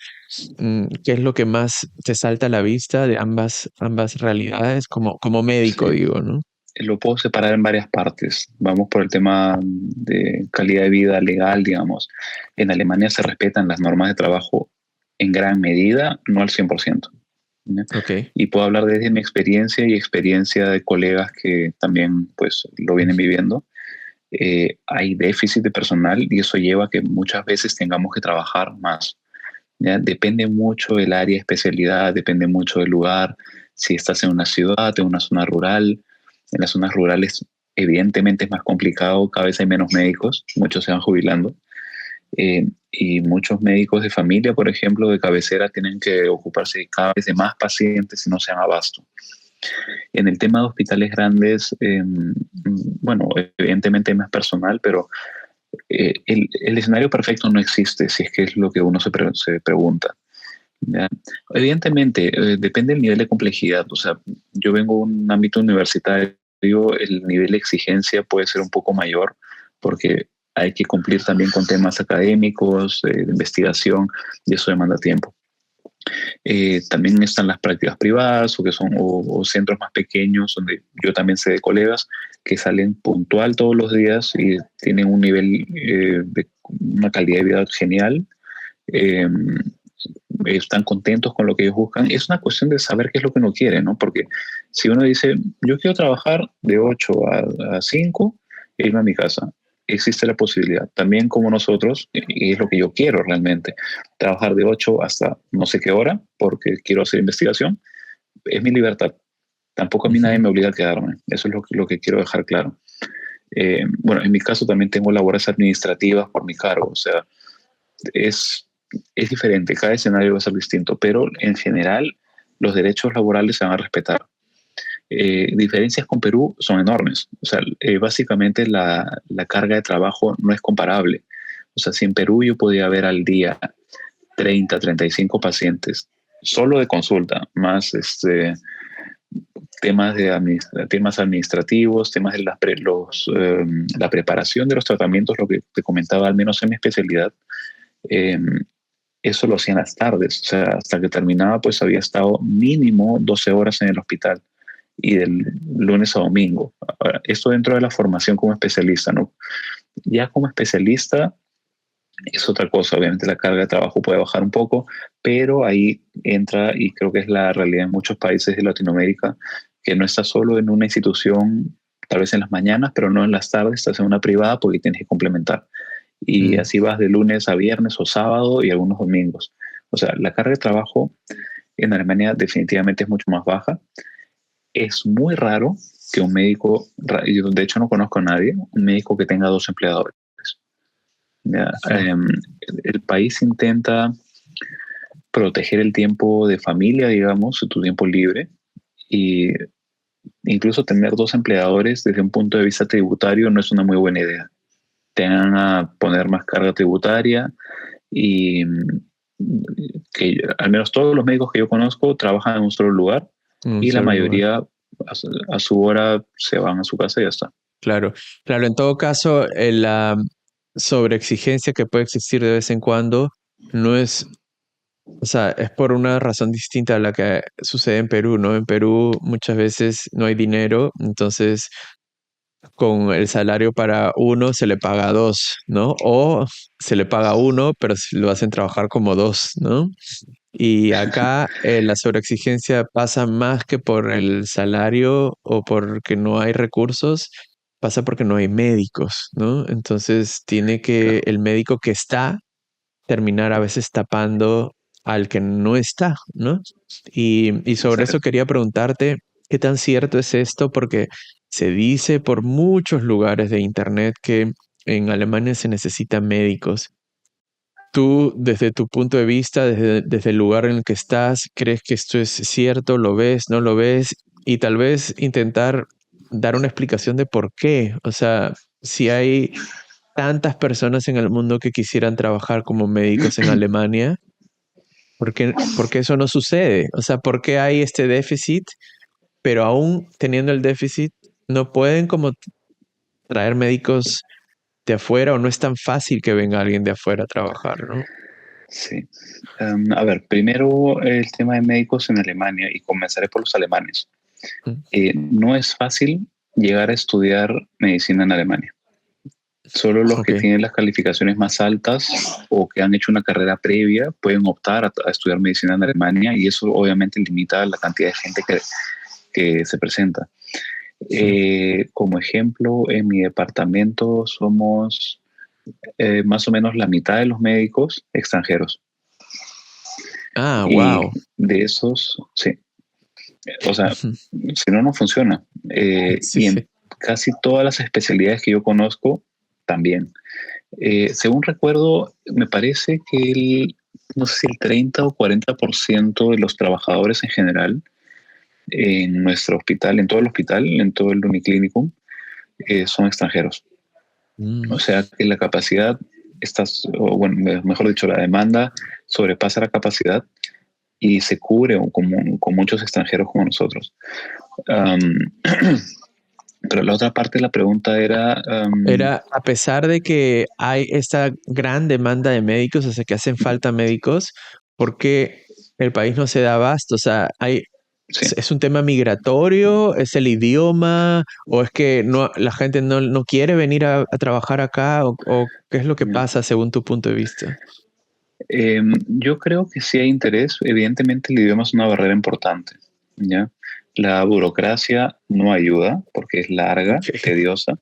¿Qué es lo que más te salta a la vista de ambas realidades como médico, Sí, digo, ¿no? lo puedo separar en varias partes. Vamos por el tema de calidad de vida legal, digamos. En Alemania se respetan las normas de trabajo en gran medida, no al 100%. ¿Ya? Ok. Y puedo hablar desde mi experiencia y experiencia de colegas que también pues lo vienen viviendo. Hay déficit de personal y eso lleva a que muchas veces tengamos que trabajar más. ¿Ya? Depende mucho del área de especialidad, depende mucho del lugar, si estás en una ciudad, en una zona rural. En las zonas rurales evidentemente es más complicado, cada vez hay menos médicos, muchos se van jubilando. Y muchos médicos de familia, por ejemplo, de cabecera, tienen que ocuparse cada vez de más pacientes y no se dan abasto. En el tema de hospitales grandes, bueno, evidentemente hay más personal, pero el escenario perfecto no existe, si es que es lo que uno se pregunta. ¿Ya? Evidentemente, depende del nivel de complejidad. O sea, yo vengo de un ámbito universitario, el nivel de exigencia puede ser un poco mayor porque hay que cumplir también con temas académicos, de investigación, y eso demanda tiempo. También están las prácticas privadas o que son o centros más pequeños donde yo también sé de colegas que salen puntual todos los días y tienen un nivel de una calidad de vida genial. Eh, Están contentos con lo que ellos buscan. Es una cuestión de saber qué es lo que uno quiere, ¿no? Porque si uno dice, yo quiero trabajar de 8 a 5 e irme a mi casa, existe la posibilidad. También como nosotros, y es lo que yo quiero realmente, trabajar de 8 hasta no sé qué hora, porque quiero hacer investigación, es mi libertad. Tampoco a mí nadie Ujú. me obliga a quedarme. Eso es lo que quiero dejar claro. Bueno, en mi caso también tengo labores administrativas por mi cargo, o sea, es, es diferente, cada escenario va a ser distinto, pero en general los derechos laborales se van a respetar. Diferencias con Perú son enormes, o sea, básicamente la carga de trabajo no es comparable. O sea, si en Perú yo podía ver al día 30, 35 pacientes solo de consulta, más temas administrativos, temas de la preparación de los tratamientos, lo que te comentaba, al menos en mi especialidad, eh, eso lo hacía en las tardes, o sea, hasta que terminaba, pues había estado mínimo 12 horas en el hospital y del lunes a domingo. Ahora, esto dentro de la formación como especialista, ¿no? Ya como especialista es otra cosa, obviamente la carga de trabajo puede bajar un poco, pero ahí entra, y creo que es la realidad en muchos países de Latinoamérica, que no estás solo en una institución, tal vez en las mañanas, pero no en las tardes, estás en una privada porque tienes que complementar. Y Mm. así vas de lunes a viernes o sábado y algunos domingos. O sea, la carga de trabajo en Alemania definitivamente es mucho más baja. Es muy raro que un médico, yo de hecho no conozco a nadie, un médico que tenga dos empleadores. ¿Ya? Ujú. El país intenta proteger el tiempo de familia, digamos, tu tiempo libre, y incluso tener dos empleadores desde un punto de vista tributario no es una muy buena idea. Te van a poner más carga tributaria y que al menos todos los médicos que yo conozco trabajan en un solo lugar En un y la solo lugar. mayoría a su hora se van a su casa y ya está. Claro, claro, en todo caso, la sobreexigencia que puede existir de vez en cuando no es, o sea, es por una razón distinta a la que sucede en Perú, ¿no? En Perú muchas veces no hay dinero, entonces con el salario para uno se le paga a dos, ¿no? O se le paga a uno, pero lo hacen trabajar como dos, ¿no? Y acá la sobreexigencia pasa más que por el salario o porque no hay recursos, pasa porque no hay médicos, ¿no? Entonces tiene que Claro, el médico que está terminar a veces tapando al que no está, ¿no? Y sobre eso exacto. quería preguntarte, ¿qué tan cierto es esto? Porque se dice por muchos lugares de internet que en Alemania se necesitan médicos. tú, desde tu punto de vista, desde el lugar en el que estás, crees que esto es cierto? ¿Lo ves? ¿No lo ves? Y tal vez intentar dar una explicación de por qué. O sea, si hay tantas personas en el mundo que quisieran trabajar como médicos en Alemania, por qué eso no sucede? O sea, ¿por qué hay este déficit, pero aún teniendo el déficit, no pueden como traer médicos de afuera o no es tan fácil que venga alguien de afuera a trabajar, ¿no? Sí. A ver, primero el tema de médicos en Alemania, y comenzaré por los alemanes. Mm. No es fácil llegar a estudiar medicina en Alemania. Solo los Ok. que tienen las calificaciones más altas o que han hecho una carrera previa pueden optar a estudiar medicina en Alemania, y eso obviamente limita la cantidad de gente que se presenta. Sí. Como ejemplo, en mi departamento somos más o menos la mitad de los médicos extranjeros. Ah, Y wow. de esos, sí, o sea, si no, no funciona. Sí, Y en sí. casi todas las especialidades que yo conozco, también. Según recuerdo, me parece que no sé si el 30 o 40% de los trabajadores en general en nuestro hospital, en todo el Uniclinikum, son extranjeros. Mm. O sea que la capacidad, o bueno, mejor dicho, la demanda sobrepasa la capacidad y se cubre con muchos extranjeros como nosotros. Um, pero la otra parte de la pregunta era, Era a pesar de que hay esta gran demanda de médicos, o sea, que hacen falta médicos, ¿por qué el país no se da abasto? O sea, sí, ¿es un tema migratorio? ¿Es el idioma? ¿O es que no, la gente no quiere venir a trabajar acá? O qué es lo que ya. pasa según tu punto de vista? Yo creo que sí hay interés. Evidentemente el idioma es una barrera importante, ¿ya? La burocracia no ayuda porque es larga, Ok. tediosa.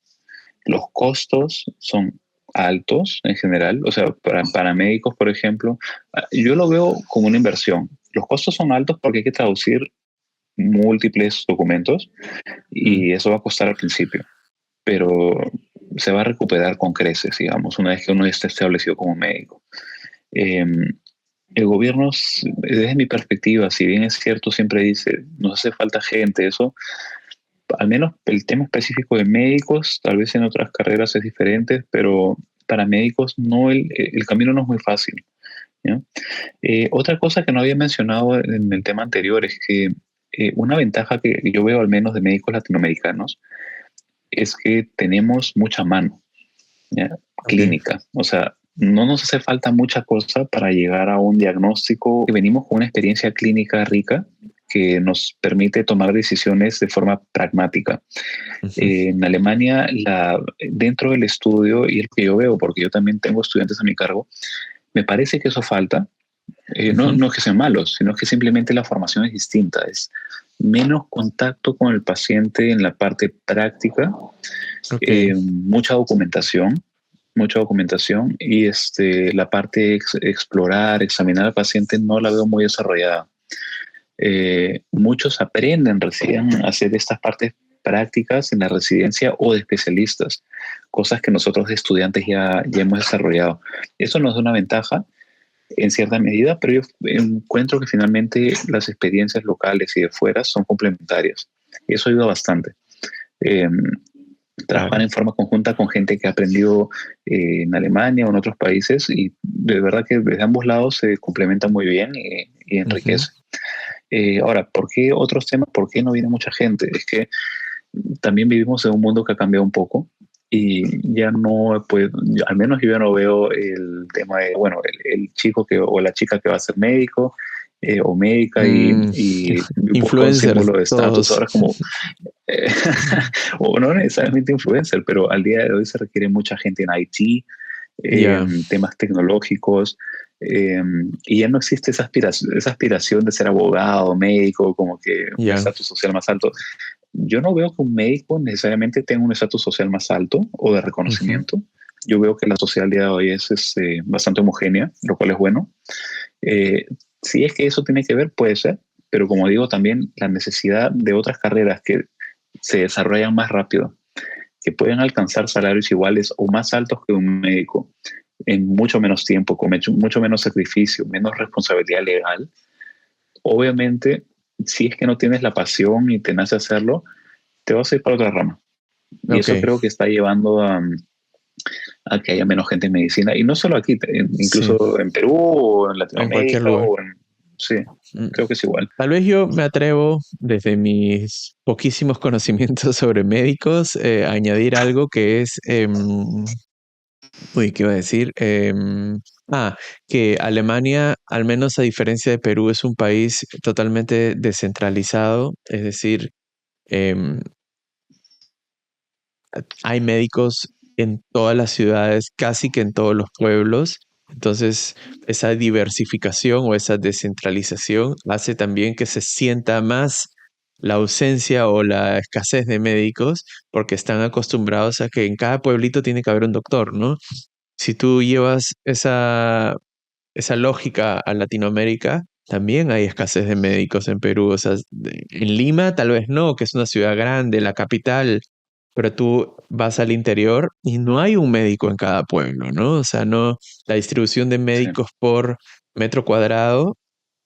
Los costos son altos en general. O sea, para médicos, por ejemplo, yo lo veo como una inversión. Los costos son altos porque hay que traducir múltiples documentos Mm. y eso va a costar al principio, pero se va a recuperar con creces, digamos, una vez que uno esté establecido como médico. Eh, el gobierno, desde mi perspectiva, si bien es cierto, siempre dice, nos hace falta gente, eso, al menos el tema específico de médicos, tal vez en otras carreras es diferente, pero para médicos no el camino no es muy fácil, ¿no? Otra cosa que no había mencionado en el tema anterior es que una ventaja que yo veo al menos de médicos latinoamericanos es que tenemos mucha mano, ¿ya? Ok. Clínica. O sea, no nos hace falta mucha cosa para llegar a un diagnóstico. Venimos con una experiencia clínica rica que nos permite tomar decisiones de forma pragmática. Ujú. En Alemania, dentro del estudio, y es lo que yo veo, porque yo también tengo estudiantes a mi cargo, me parece que eso falta. No, Ujú. no es que sean malos, sino que simplemente la formación es distinta. Es menos contacto con el paciente en la parte práctica, Ok. mucha documentación, y la parte de explorar, examinar al paciente no la veo muy desarrollada. Muchos aprenden recién a hacer estas partes prácticas en la residencia o de especialistas, cosas que nosotros de estudiantes ya hemos desarrollado. Eso nos da una ventaja en cierta medida, pero yo encuentro que finalmente las experiencias locales y de fuera son complementarias. Y eso ayuda bastante. Eh, Trabajar Claro. en forma conjunta con gente que ha aprendido en Alemania o en otros países, y de verdad que desde ambos lados se complementa muy bien y Ujú. enriquece. Ahora, ¿por qué otros temas? ¿Por qué no viene mucha gente? Es que también vivimos en un mundo que ha cambiado un poco y ya no, pues, al menos yo ya no veo el tema de, bueno, el chico o la chica que va a ser médico o médica Mm. y busca un Influencers, símbolo de estatus. todos. Ahora es como, eh, o no necesariamente influencer, pero al día de hoy se requiere mucha gente en IT, Ya, temas tecnológicos, y ya no existe esa aspiración de ser abogado, médico, como que un ya. estatus social más alto. Yo no veo que un médico necesariamente tenga un estatus social más alto o de Ujú. reconocimiento. Yo veo que la sociedad al día de hoy es bastante homogénea, lo cual es bueno. Eh, si es que eso tiene que ver, puede ser, pero como digo, también la necesidad de otras carreras que se desarrollan más rápido, que pueden alcanzar salarios iguales o más altos que un médico, en mucho menos tiempo, con mucho menos sacrificio, menos responsabilidad legal. Obviamente, si es que no tienes la pasión y te nace hacerlo, te vas a ir para otra rama. Y Ok, eso creo que está llevando a que haya menos gente en medicina. Y no solo aquí, sí, incluso en Perú o en en cualquier Latinoamérica lugar. o en... Sí, Mm. creo que es igual. Tal vez yo me atrevo, desde mis poquísimos conocimientos sobre médicos, a añadir algo que es, uy, ¿qué iba a decir? Que Alemania, al menos a diferencia de Perú, es un país totalmente descentralizado, es decir, em, hay médicos en todas las ciudades, casi que en todos los pueblos. Entonces, esa diversificación o esa descentralización hace también que se sienta más la ausencia o la escasez de médicos, porque están acostumbrados a que en cada pueblito tiene que haber un doctor, ¿no? Si tú llevas esa lógica a Latinoamérica, también hay escasez de médicos en Perú. O sea, en Lima tal vez no, que es una ciudad grande, la capital, pero tú vas al interior y no hay un médico en cada pueblo, ¿no? O sea, no, la distribución de Sí, médicos por metro cuadrado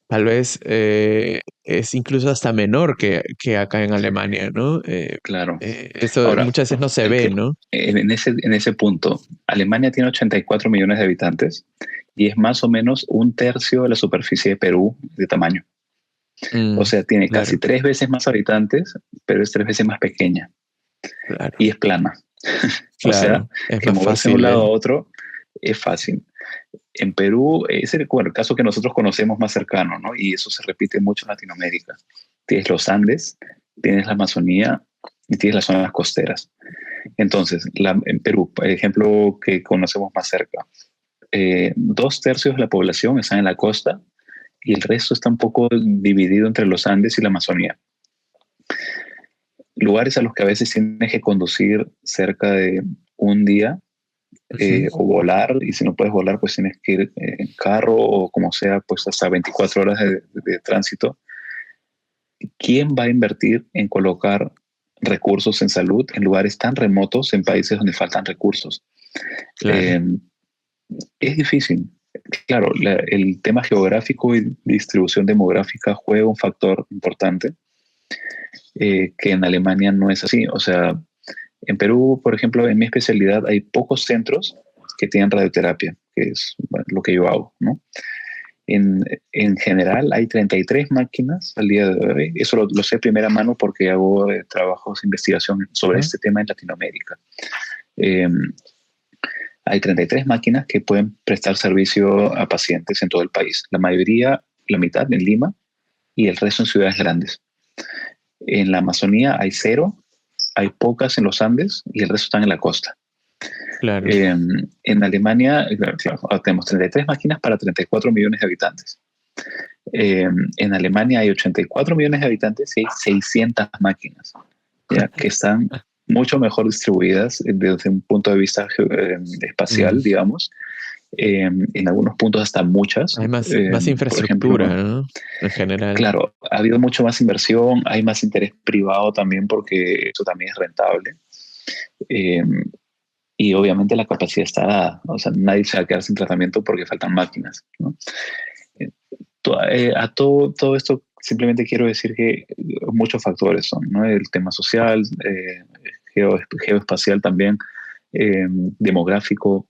tal vez es incluso hasta menor que acá en Alemania, ¿no? claro. Eso Ahora, muchas veces no se el ve, te- ¿no? en ese punto, Alemania tiene 84 millones de habitantes y es más o menos un tercio de la superficie de Perú de tamaño. O Mm, sea, tiene casi claro, 3 veces más habitantes, pero es 3 veces más pequeña claro, y es plana. O sea, claro. Es que más moverse de un fácil, lado ¿eh? a otro es fácil. En Perú es el caso que nosotros conocemos más cercano, ¿no? Y eso se repite mucho en Latinoamérica. Tienes los Andes, tienes la Amazonía y tienes las zonas costeras. Entonces, en Perú, por ejemplo, que conocemos más cerca, 2 tercios de la población está en la costa y el resto está un poco dividido entre los Andes y la Amazonía. Lugares a los que a veces tienes que conducir cerca de un día Ujú. o volar, y si no puedes volar, pues tienes que ir en carro o como sea, pues hasta 24 horas de tránsito. ¿Quién va a invertir en colocar recursos en salud en lugares tan remotos, en países donde faltan recursos? Claro. Eh, es difícil. Claro, el tema geográfico y distribución demográfica juega un factor importante que en Alemania no es así. O sea, en Perú, por ejemplo, en mi especialidad hay pocos centros que tienen radioterapia, que es bueno, lo que yo hago, ¿no? En general hay 33 máquinas al día de hoy. Eso lo sé de primera mano porque hago trabajos de investigación sobre Ajá. este tema en Latinoamérica. Eh, hay 33 máquinas que pueden prestar servicio a pacientes en todo el país. La mayoría, la mitad en Lima y el resto en ciudades grandes. En la Amazonía hay cero, hay pocas en los Andes y el resto están en la costa. Claro. En Alemania, claro, tenemos 33 máquinas para 34 millones de habitantes. En Alemania hay 84 millones de habitantes y hay 600 máquinas, ¿ya? Que están mucho mejor distribuidas desde un punto de vista Mm. espacial, digamos. En algunos puntos hasta muchas. Hay más Por ejemplo, infraestructura, ¿no? En general. claro, ha habido mucho más inversión, hay más interés privado también porque eso también es rentable. Eh, y obviamente la capacidad está dada, o sea, nadie se va a quedar sin tratamiento porque faltan máquinas, ¿no? A todo esto simplemente quiero decir que muchos factores son, ¿no? El tema social, geoespacial también, demográfico,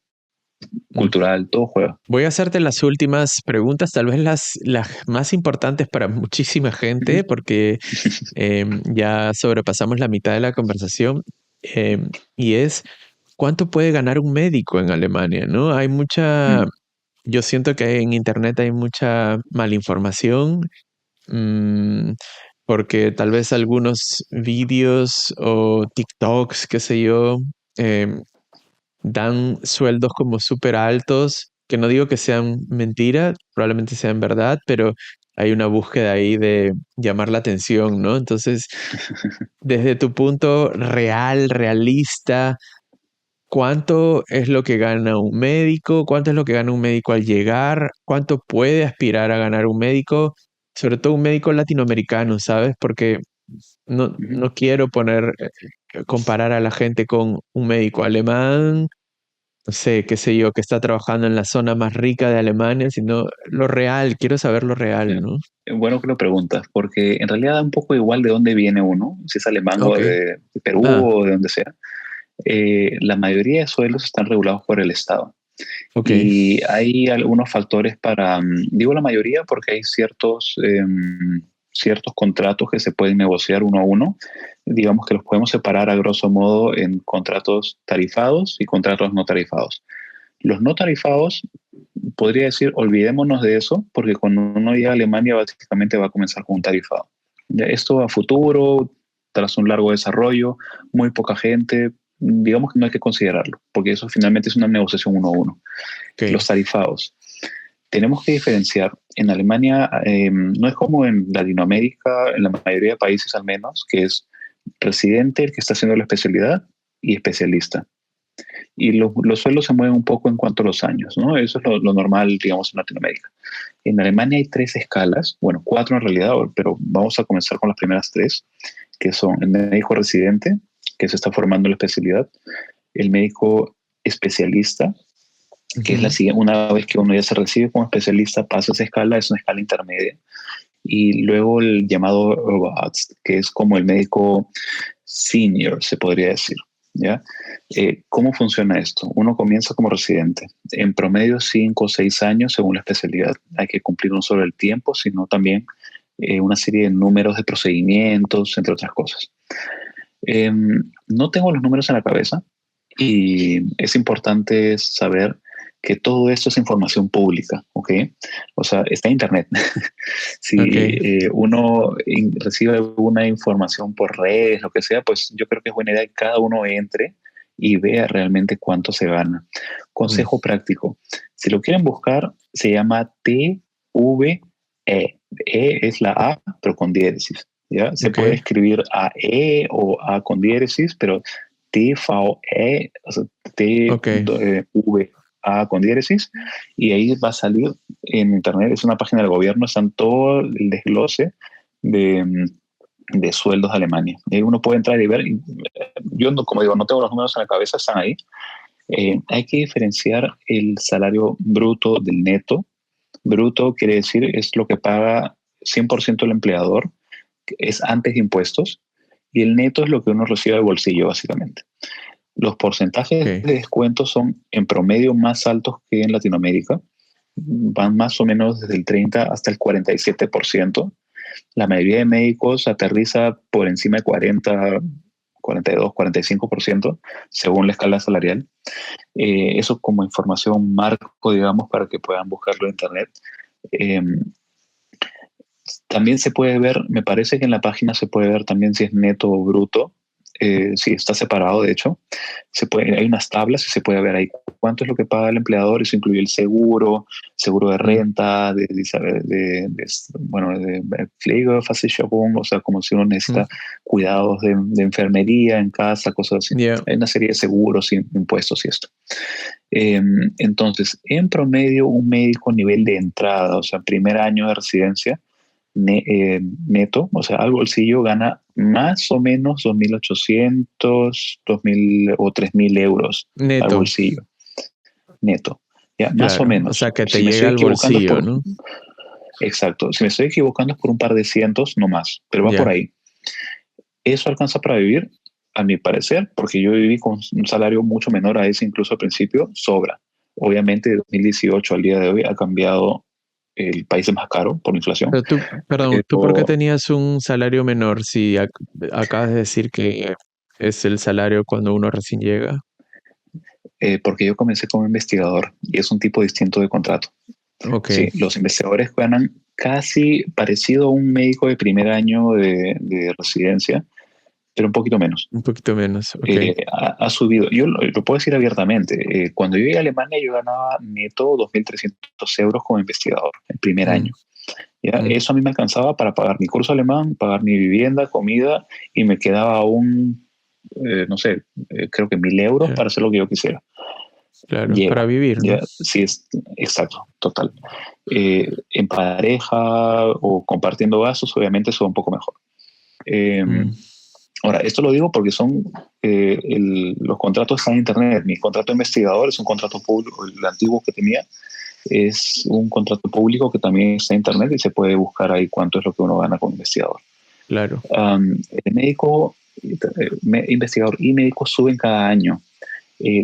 Mm. cultural, todo juega. Voy a hacerte las últimas preguntas, tal vez las más importantes para muchísima Ujú. gente, porque ya sobrepasamos la mitad de la conversación. Y es, ¿cuánto puede ganar un médico en Alemania? ¿No? Hay mucha, Mm, yo siento que en internet hay mucha malinformación, mm, porque tal vez algunos vídeos o TikToks, qué sé yo, em, dan sueldos como súper altos, que no digo que sean mentiras, probablemente sean verdad, pero hay una búsqueda ahí de llamar la atención, ¿no? Entonces, desde tu punto real, realista, ¿cuánto es lo que gana un médico? ¿Cuánto es lo que gana un médico al llegar? ¿Cuánto puede aspirar a ganar un médico? Sobre todo un médico latinoamericano, ¿sabes? Porque ujú. no quiero comparar a la gente con un médico alemán no sé, qué sé yo, que está trabajando en la zona más rica de Alemania, sino lo real, quiero saber lo real, Eh, ¿no? Bueno que lo preguntas, porque en realidad da un poco igual de dónde viene uno, si es alemán o Ok. de Perú Ah, o de donde sea. La mayoría de suelos están regulados por el Estado. ok. Y hay algunos factores para, digo la mayoría porque hay ciertos contratos que se pueden negociar uno a uno. Digamos que los podemos separar a grosso modo en contratos tarifados y contratos no tarifados. Los no tarifados, podría decir, olvidémonos de eso, porque cuando uno llega a Alemania básicamente va a comenzar con un tarifado. Ya esto a futuro, tras un largo desarrollo, muy poca gente, digamos que no hay que considerarlo, porque eso finalmente es una negociación uno a uno. Los Ok. tarifados. Tenemos que diferenciar. En Alemania no es como en Latinoamérica, en la mayoría de países al menos, que es residente el que está haciendo la especialidad y especialista. Y los sueldos se mueven un poco en cuanto a los años, ¿no? Eso es lo normal, digamos, en Latinoamérica. En Alemania hay tres escalas, bueno, cuatro en realidad, pero vamos a comenzar con las primeras tres, que son el médico residente, que se está formando en la especialidad, el médico especialista, que es la Ujú. siguiente, una vez que uno ya se recibe como especialista, pasa esa escala, es una escala intermedia. Y luego el llamado Oberarzt, que es como el médico senior, se podría decir. ¿Ya? ¿Cómo funciona esto? Uno comienza como residente, en promedio 5 o 6 años según la especialidad. Hay que cumplir no solo el tiempo, sino también una serie de números de procedimientos, entre otras cosas. No tengo los números en la cabeza y es importante saber que todo esto es información pública, ¿ok? O sea, está en Internet. Si Ok. uno recibe alguna información por redes, lo que sea, pues yo creo que es buena idea que cada uno entre y vea realmente cuánto se gana. Mm. Consejo práctico. Si lo quieren buscar, se llama TVE. E es la A, pero con diéresis. ¿Ya? Se Ok. puede escribir AE o A con diéresis, pero TVE, o sea, Ok. TVA con diéresis, y ahí va a salir en internet, es una página del gobierno, están todo el desglose de, de sueldos de Alemania. Y ahí uno puede entrar y ver, yo no, como digo, no tengo los números en la cabeza, están ahí. Hay que diferenciar el salario bruto del neto. Bruto quiere decir es lo que paga 100% el empleador, que es antes de impuestos, y el neto es lo que uno recibe del bolsillo, básicamente. Los porcentajes Ok. de descuento son en promedio más altos que en Latinoamérica, van más o menos desde el 30 hasta el 47%. La mayoría de médicos aterriza por encima de 40, 42, 45%, según la escala salarial. Eso como información marco, digamos, para que puedan buscarlo en Internet. Eh, También se puede ver, me parece que en la página se puede ver también si es neto o bruto, si está separado, de hecho. Hay unas tablas y se puede ver ahí cuánto es lo que paga el empleador. Eso incluye el seguro, seguro de Mm. renta, bueno, de Pflegeversicherung, o sea, como si uno Mm. necesita cuidados de enfermería en casa, cosas así. Ya. Hay una serie de seguros, impuestos y esto. Eh, entonces, en promedio, un médico a nivel de entrada, o sea, primer año de residencia, neto, o sea, al bolsillo gana más o menos 2.800, 2.000 o 3.000 euros al Neto. bolsillo, neto. Ya, más o Claro. O menos. sea, que Si te me llega estoy al equivocando es bolsillo, por, ¿no? exacto, si me estoy equivocando es por un par de cientos, no más, pero va por Ya. ahí. ¿Eso alcanza para vivir? A mi parecer, porque yo viví con un salario mucho menor a ese incluso al principio, sobra. Obviamente, de 2018 al día de hoy ha cambiado, el país es más caro por inflación, Pero tú, perdón, ¿tú por qué pero tenías un salario menor si acabas de decir que es el salario cuando uno recién llega? porque yo comencé como investigador y es un tipo distinto de contrato. Ok. Sí, los investigadores ganan casi parecido a un médico de primer año de residencia, pero un poquito menos. Un poquito menos. Ok. Ha subido, yo lo puedo decir abiertamente, cuando yo llegué a Alemania yo ganaba neto 2.300 euros como investigador el primer Mm. año. ¿Ya? Mm. Eso a mí me alcanzaba para pagar mi curso alemán, pagar mi vivienda, comida, y me quedaba aún, no sé, creo que 1.000 euros Ya. para hacer lo que yo quisiera. Claro. Para Llega, vivir, ¿no? ya, sí, es exacto, total. En pareja o compartiendo gastos, obviamente eso va un poco mejor. Eh, Mm. Ahora, esto lo digo porque los contratos están en Internet. Mi contrato de investigador es un contrato público, el antiguo que tenía es un contrato público que también está en Internet y se puede buscar ahí cuánto es lo que uno gana como investigador. Claro. El médico, investigador y médico suben cada año.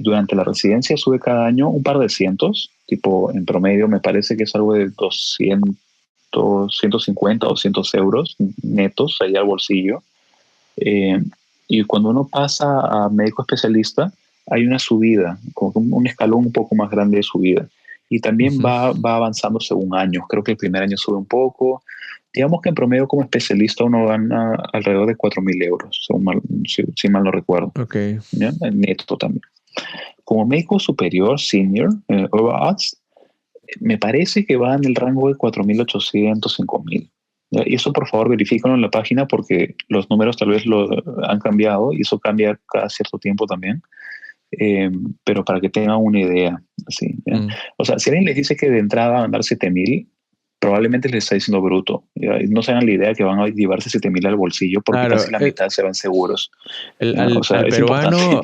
Durante la residencia sube cada año un par de cientos, tipo en promedio me parece que es algo de 200, 150 o 200 euros netos ahí al bolsillo. Eh, y cuando uno pasa a médico especialista, hay una subida, como un escalón un poco más grande de subida. Y también Ujú. va avanzando según años. Creo que el primer año sube un poco. Digamos que en promedio como especialista uno gana alrededor de 4.000 euros, si mal no recuerdo. Ok. ¿Ya? Neto también. Como médico superior, senior, OAS, me parece que va en el rango de 4.800, 5.000. Y eso por favor verifícalo en la página porque los números tal vez lo han cambiado y eso cambia cada cierto tiempo también. Eh, pero para que tengan una idea. Así, ¿ya? Mm. O sea, si alguien les dice que de entrada van a dar 7.000, probablemente les está diciendo bruto. ¿Ya? Y no se hagan la idea que van a llevarse 7.000 al bolsillo porque Claro, casi la mitad se van seguros. el- ¿Ya? O al, sea, al es importante. peruano,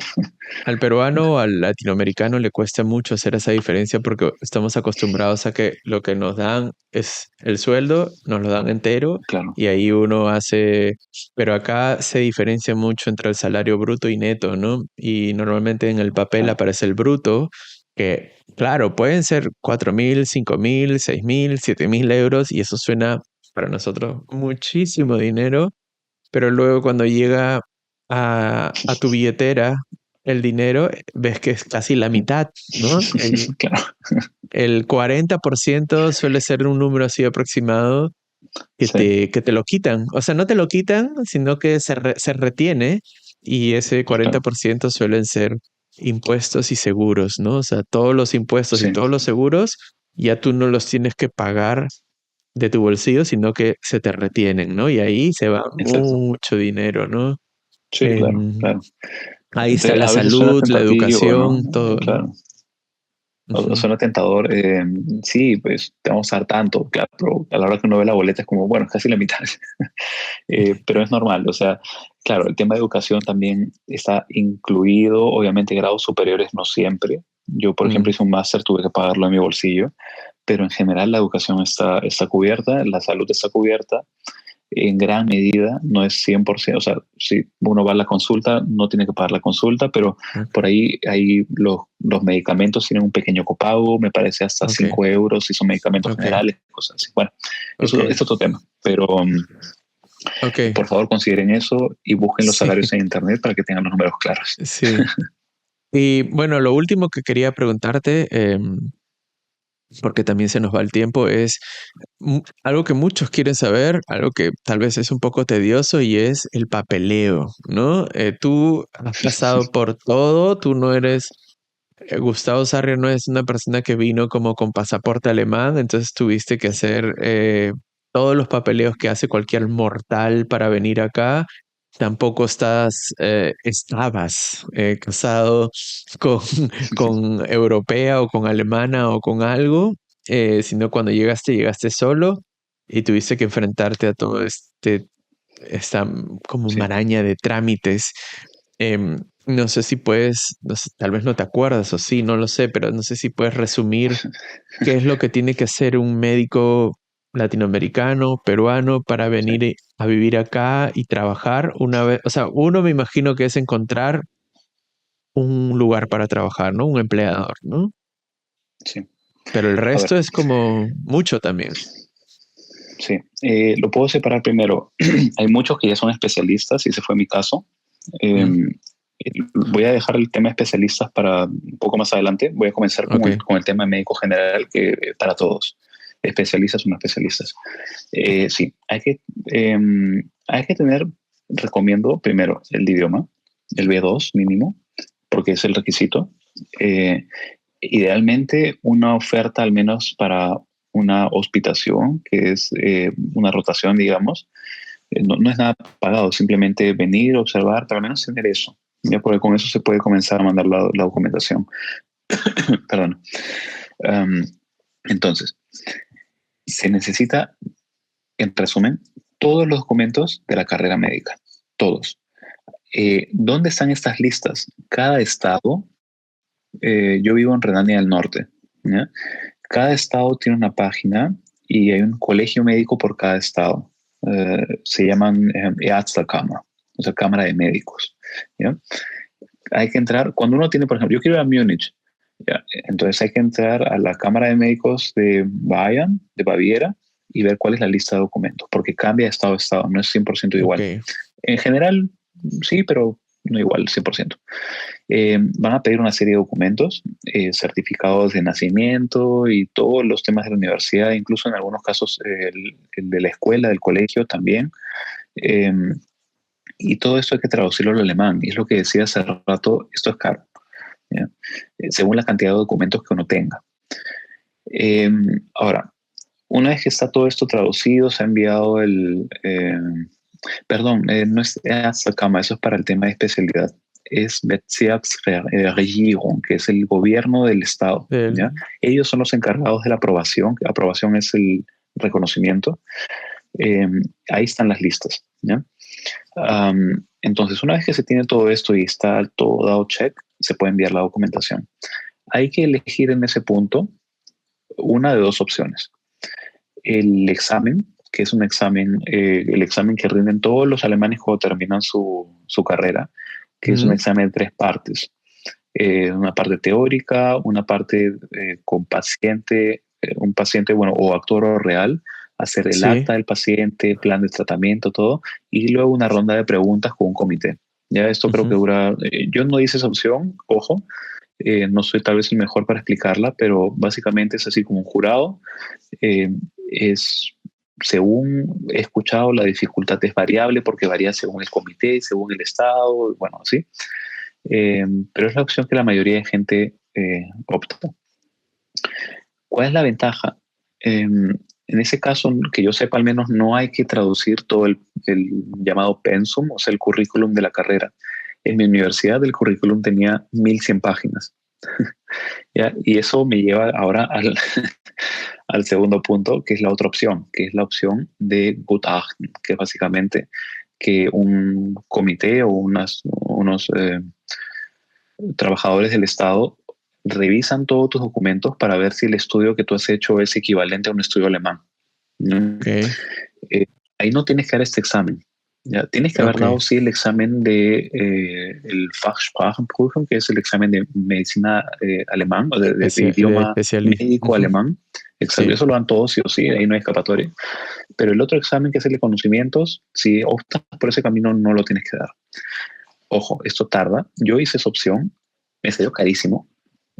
al peruano, al latinoamericano le cuesta mucho hacer esa diferencia porque estamos acostumbrados a que lo que nos dan es el sueldo, nos lo dan entero Claro. y ahí uno hace, pero acá se diferencia mucho entre el salario bruto y neto, ¿no? Y normalmente en el papel Claro. aparece el bruto, que claro, pueden ser 4.000, 5.000, 6.000, 7.000 euros y eso suena para nosotros muchísimo dinero, pero luego cuando llega a tu billetera el dinero, ves que es casi la mitad, ¿no? Claro. El 40% suele ser un número así aproximado Sí, que te lo quitan. O sea, no te lo quitan, sino que se retiene y ese claro. 40% suelen ser impuestos y seguros, ¿no? O sea, todos los impuestos y Sí, todos los seguros ya tú no los tienes que pagar de tu bolsillo, sino que se te retienen, ¿no? Y ahí se va exacto. mucho dinero, ¿no? Sí, claro, Em, claro. Ahí está la A veces suena salud, la tentativo, ¿no? educación, todo, ¿no? Claro. Ujú. Suena tentador. Sí, pues te vamos a dar tanto, claro, pero a la hora que uno ve la boleta es como, bueno, es casi la mitad. Pero es normal, o sea, claro, el tema de educación también está incluido, obviamente grados superiores no siempre. Yo, por ejemplo, Mm, hice un máster, tuve que pagarlo de mi bolsillo, pero en general la educación está cubierta, la salud está cubierta en gran medida, no es 100%, o sea, si uno va a la consulta, no tiene que pagar la consulta, pero ok, por ahí los medicamentos tienen un pequeño copago, me parece hasta ok, 5 euros si son medicamentos ok, generales, cosas así. Bueno, ok, eso es otro tema, pero ok. por favor consideren eso y busquen los Sí, salarios en Internet para que tengan los números claros. sí. Y bueno, lo último que quería preguntarte, porque también se nos va el tiempo, es algo que muchos quieren saber, algo que tal vez es un poco tedioso y es el papeleo, ¿no? Tú has pasado por todo, tú no eres Gustavo Sarria no es una persona que vino como con pasaporte alemán, entonces tuviste que hacer todos los papeleos que hace cualquier mortal para venir acá. Tampoco estabas casado con, con europea o con alemana o con algo, sino cuando llegaste solo y tuviste que enfrentarte a todo esta como Sí. maraña de trámites. No sé si puedes, no sé, tal vez no te acuerdas o sí, no lo sé, pero no sé si puedes resumir qué es lo que tiene que hacer un médico latinoamericano, peruano, para venir a vivir acá y trabajar una vez. O sea, uno me imagino que es encontrar un lugar para trabajar, ¿no? Un empleador, ¿no? Sí. Pero el A ver, resto es como mucho también. sí. Lo puedo separar primero. Hay muchos que ya son especialistas, y ese fue mi caso. Mm, Voy a dejar el tema de especialistas para un poco más adelante. Voy a comenzar ok, con el tema de médico general, que para todos, especialistas o no especialistas. Sí, eh, hay que tener, recomiendo primero el idioma, el B2 mínimo, porque es el requisito. Eh, Idealmente una oferta al menos para una hospitación, que es una rotación, digamos, no es nada pagado, simplemente venir, observar, pero al menos tener eso. Ya porque con eso se puede comenzar a mandar la documentación. Perdón. Um, entonces, se necesita, en resumen, todos los documentos de la carrera médica, todos. ¿Dónde están estas listas? Cada estado, yo vivo en Renania del Norte, ¿ya? Cada estado tiene una página y hay un colegio médico por cada estado. Se llaman Ärztekammer, o sea, Cámara de Médicos, ¿ya? Hay que entrar, cuando uno tiene, por ejemplo, yo quiero ir a Múnich, ¿ya? Entonces hay que entrar a la Cámara de Médicos de Bayern, de Baviera, y ver cuál es la lista de documentos, porque cambia de estado a estado, no es 100% igual. Ok. En general, sí, pero no igual, 100%. Van a pedir una serie de documentos, certificados de nacimiento y todos los temas de la universidad, incluso en algunos casos el de la escuela, del colegio también. Eh, y todo esto hay que traducirlo al alemán. Y es lo que decía hace rato, esto es caro, ¿ya? Según la cantidad de documentos que uno tenga. Ahora, una vez que está todo esto traducido, se ha enviado perdón, no es Ärztekammer, eso es para el tema de especialidad. Es Bezirksregierung, que es el gobierno del estado, ¿ya? Ellos son los encargados de la aprobación. Aprobación es el reconocimiento. Ahí están las listas, ¿ya? Entonces, una vez que se tiene todo esto y está todo dado check, se puede enviar la documentación. Hay que elegir en ese punto una de dos opciones. El examen, que es un examen, el examen que rinden todos los alemanes cuando terminan su carrera, que es un examen de 3 partes. Una parte teórica, una parte con paciente, un paciente, bueno, o actor real, hacer el acta del paciente, plan de tratamiento, todo, y luego una ronda de preguntas con un comité. Ya esto creo que dura, yo no hice esa opción, ojo, no soy tal vez el mejor para explicarla, pero básicamente es así como un jurado. Es, según he escuchado, la dificultad es variable porque varía según el comité, según el estado, bueno, sí. Pero es la opción que la mayoría de gente opta. ¿Cuál es la ventaja? En ese caso, que yo sepa, al menos no hay que traducir todo el llamado pensum, o sea, el currículum de la carrera. En mi universidad el currículum tenía 1100 páginas. ¿Ya? Y eso me lleva ahora al segundo punto, que es la otra opción, que es la opción de Gutachten, que es básicamente que un comité o unos trabajadores del Estado revisan todos tus documentos para ver si el estudio que tú has hecho es equivalente a un estudio alemán. Okay. Ahí no tienes que dar este examen. Ya, tienes que haber dado sí el examen de el Fachsprachenprüfung, que es el examen de medicina alemán, o de idioma médico alemán. Exacto, eso lo dan todos sí o sí, ahí no hay escapatoria. Pero el otro examen, que es el de conocimientos, si optas por ese camino, no lo tienes que dar. Ojo, esto tarda. Yo hice esa opción, me salió carísimo,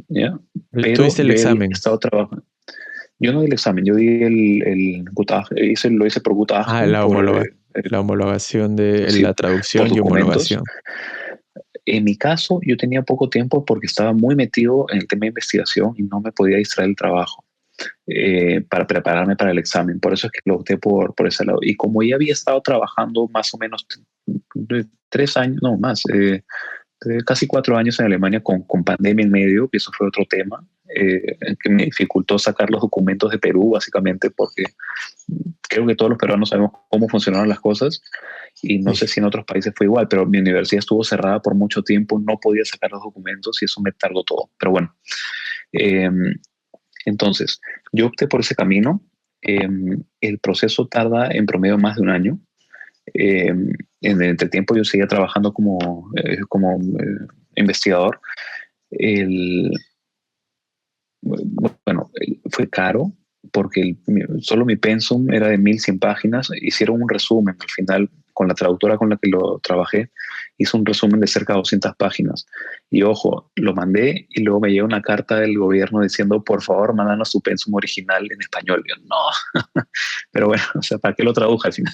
¿ya? Pero ¿tú hiciste el examen? He estado trabajando. Yo no di el examen, yo di el Gutachten, lo hice por Gutachten. La homologación de sí, la traducción y homologación. En mi caso, yo tenía poco tiempo porque estaba muy metido en el tema de investigación y no me podía distraer el trabajo para prepararme para el examen. Por eso es que lo opté por ese lado. Y como ya había estado trabajando más o menos 3 años, no más, casi 4 años en Alemania con pandemia en medio, que eso fue otro tema, que me dificultó sacar los documentos de Perú, básicamente, porque creo que todos los peruanos sabemos cómo funcionaron las cosas y no sé si en otros países fue igual, pero mi universidad estuvo cerrada por mucho tiempo, no podía sacar los documentos y eso me tardó todo. Pero bueno, entonces yo opté por ese camino. El proceso tarda en promedio más de un año. En el entretiempo yo seguía trabajando como investigador. Bueno, fue caro porque solo mi pensum era de 1100 páginas. Hicieron un resumen al final con la traductora con la que lo trabajé. Hizo un resumen de cerca de 200 páginas. Y ojo, lo mandé y luego me llegó una carta del gobierno diciendo, por favor, mándanos tu pensum original en español. Yo, no. Pero bueno, o sea, ¿para qué lo traduje al final?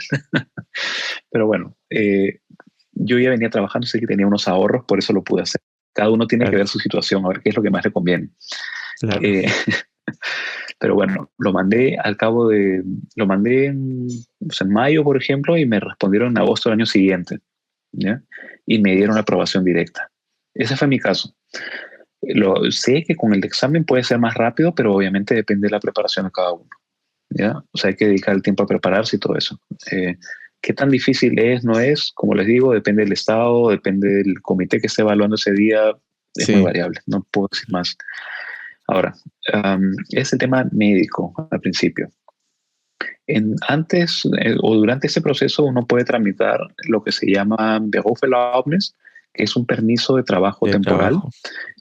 Pero bueno, yo ya venía trabajando, sé que tenía unos ahorros, por eso lo pude hacer. Cada uno tiene que ver su situación, a ver qué es lo que más le conviene. Claro. Pero bueno, lo mandé en mayo, por ejemplo, y me respondieron en agosto del año siguiente, ¿ya? Y me dieron la aprobación directa. Ese fue mi caso. Sé que con el examen puede ser más rápido, pero obviamente depende de la preparación de cada uno, ¿ya? O sea, hay que dedicar el tiempo a prepararse y todo eso. ¿Qué tan difícil es? No es, como les digo, depende del estado, depende del comité que esté evaluando ese día, es muy Sí, variable, no puedo decir más. Ahora, es el tema médico al principio. Antes o durante ese proceso uno puede tramitar lo que se llama beroepsverlaubnis, que es un permiso de trabajo de temporal trabajo.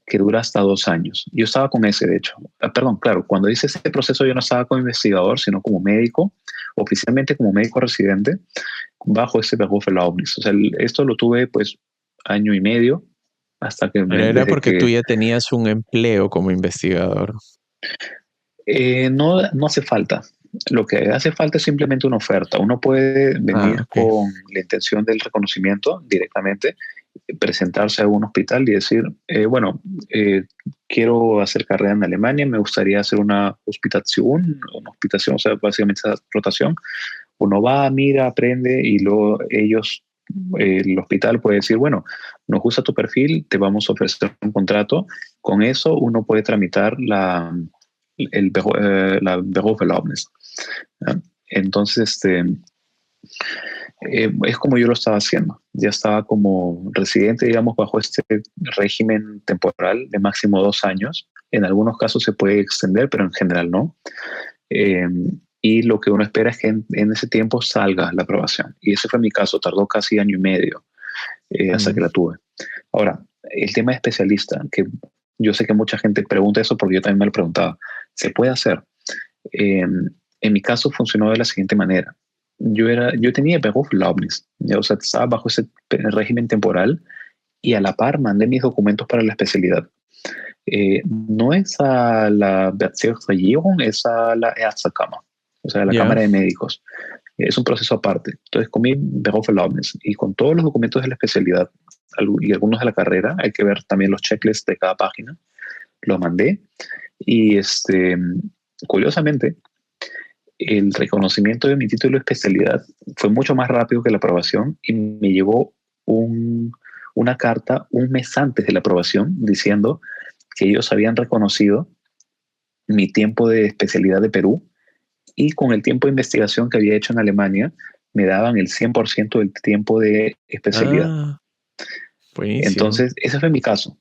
que dura hasta 2 años. Yo estaba con ese, de hecho. Perdón, claro, cuando hice ese proceso yo no estaba como investigador, sino como médico, oficialmente como médico residente, bajo ese beroepsverlaubnis. O sea, esto lo tuve pues año y medio hasta que Pero era desde porque tú que ya tenías un empleo como investigador. no, no hace falta. Lo que hace falta es simplemente una oferta. Uno puede Ah, venir ok. con la intención del reconocimiento directamente, presentarse a un hospital y decir, bueno, quiero hacer carrera en Alemania, me gustaría hacer una hospitación, o sea, básicamente esa rotación. Uno va, mira, aprende y luego el hospital puede decir, bueno, nos gusta tu perfil, te vamos a ofrecer un contrato. Con eso uno puede tramitar la Berufserlaubnis. ¿Ya? Entonces, es como yo lo estaba haciendo. Ya estaba como residente, digamos, bajo este régimen temporal de máximo 2 años. En algunos casos se puede extender, pero en general no. Eh, y lo que uno espera es que en ese tiempo salga la aprobación. Y ese fue mi caso, tardó casi año y medio hasta que Mm, la tuve. Ahora, el tema de especialista, que yo sé que mucha gente pregunta eso porque yo también me lo preguntaba. ¿Se puede hacer? En mi caso funcionó de la siguiente manera. Yo tenía Berufserlaubnis, o sea, estaba bajo ese régimen temporal y a la par mandé mis documentos para la especialidad. No es a la Bezirksregierung, es a la Ärztekammer, o sea, a la ya. Cámara de Médicos. Es un proceso aparte. Entonces, con mi Berufserlaubnis y con todos los documentos de la especialidad y algunos de la carrera, hay que ver también los checklists de cada página, los mandé y curiosamente, el reconocimiento de mi título de especialidad fue mucho más rápido que la aprobación y me llegó una carta un mes antes de la aprobación diciendo que ellos habían reconocido mi tiempo de especialidad de Perú y con el tiempo de investigación que había hecho en Alemania me daban el 100% del tiempo de especialidad. Ah, buenísimo. Entonces, ese fue mi caso,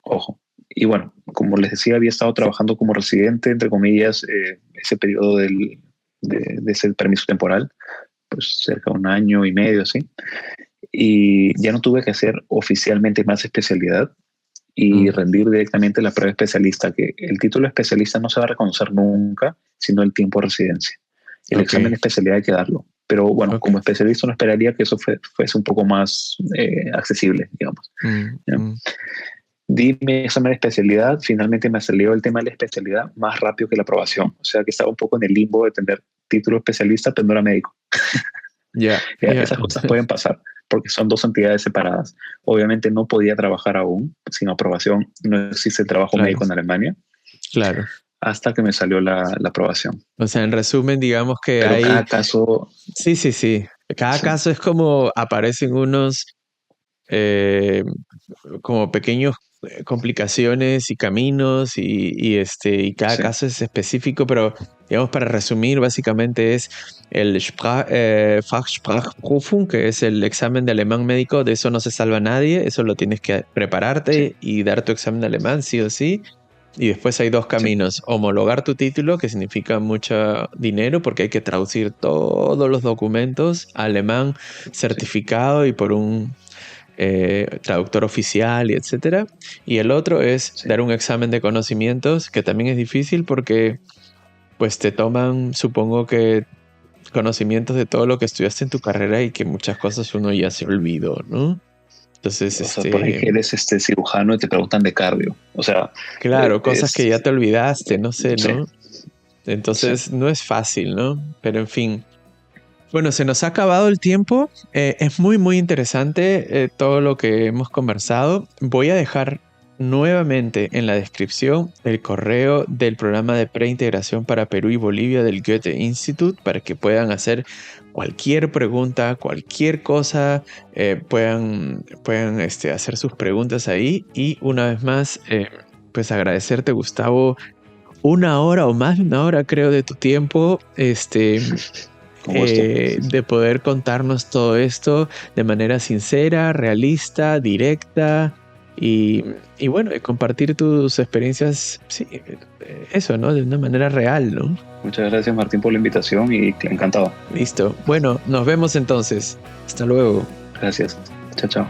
ojo. Y bueno, como les decía, había estado trabajando como residente, entre comillas, ese periodo de ese permiso temporal, pues cerca de un año y medio, así. Y ya no tuve que hacer oficialmente más especialidad y Mm, rendir directamente la prueba especialista, que el título de especialista no se va a reconocer nunca, sino el tiempo de residencia. El ok, examen de especialidad hay que darlo. Pero bueno, ok. como especialista no esperaría que eso fuese un poco más accesible, digamos. Mm, ¿Ya? mm, Di mi examen de especialidad, finalmente me salió el tema de la especialidad más rápido que la aprobación. O sea que estaba un poco en el limbo de tener título especialista, pero no era médico. ya, ya. Esas cosas pueden pasar porque son dos entidades separadas. Obviamente no podía trabajar aún sin aprobación. No existe trabajo Claro, médico en Alemania claro. hasta que me salió la aprobación. O sea, en resumen, digamos que Pero hay. cada caso, Sí, sí, sí. Cada sí, caso es como aparecen unos eh, como pequeños complicaciones y caminos y cada sí, caso es específico, pero digamos para resumir básicamente es el Fachsprachprüfung, que es el examen de alemán médico. De eso no se salva nadie, eso lo tienes que sí, prepararte y dar tu examen de alemán sí o sí. Y después hay dos sí, caminos: homologar tu título, que significa mucho dinero porque hay que traducir todos los documentos a alemán sí, certificado y por un traductor oficial y etcétera. Y el otro es sí. dar un examen de conocimientos, que también es difícil porque pues te toman, supongo que conocimientos de todo lo que estudiaste en tu carrera y que muchas cosas uno ya se olvidó, ¿no? Entonces, O sea, por ahí que eres cirujano y te preguntan de cardio. O sea, claro, cosas que ya es, te olvidaste, no sé, sí, ¿no? sí. Entonces, no es fácil, ¿no? Pero en fin. Bueno, se nos ha acabado el tiempo. Es muy, muy interesante todo lo que hemos conversado. Voy a dejar nuevamente en la descripción el correo del programa de preintegración para Perú y Bolivia del Goethe Institute para que puedan hacer cualquier pregunta, cualquier cosa, puedan hacer sus preguntas ahí. Y una vez más, pues agradecerte, Gustavo, una hora o más de una hora, creo, de tu tiempo. Con gusto. de poder contarnos todo esto de manera sincera, realista, directa y bueno, y compartir tus experiencias, sí, eso, ¿no? De una manera real, ¿no? Muchas gracias, Martín, por la invitación y encantado. Listo. Bueno, nos vemos entonces. Hasta luego. Gracias. Chao, chao.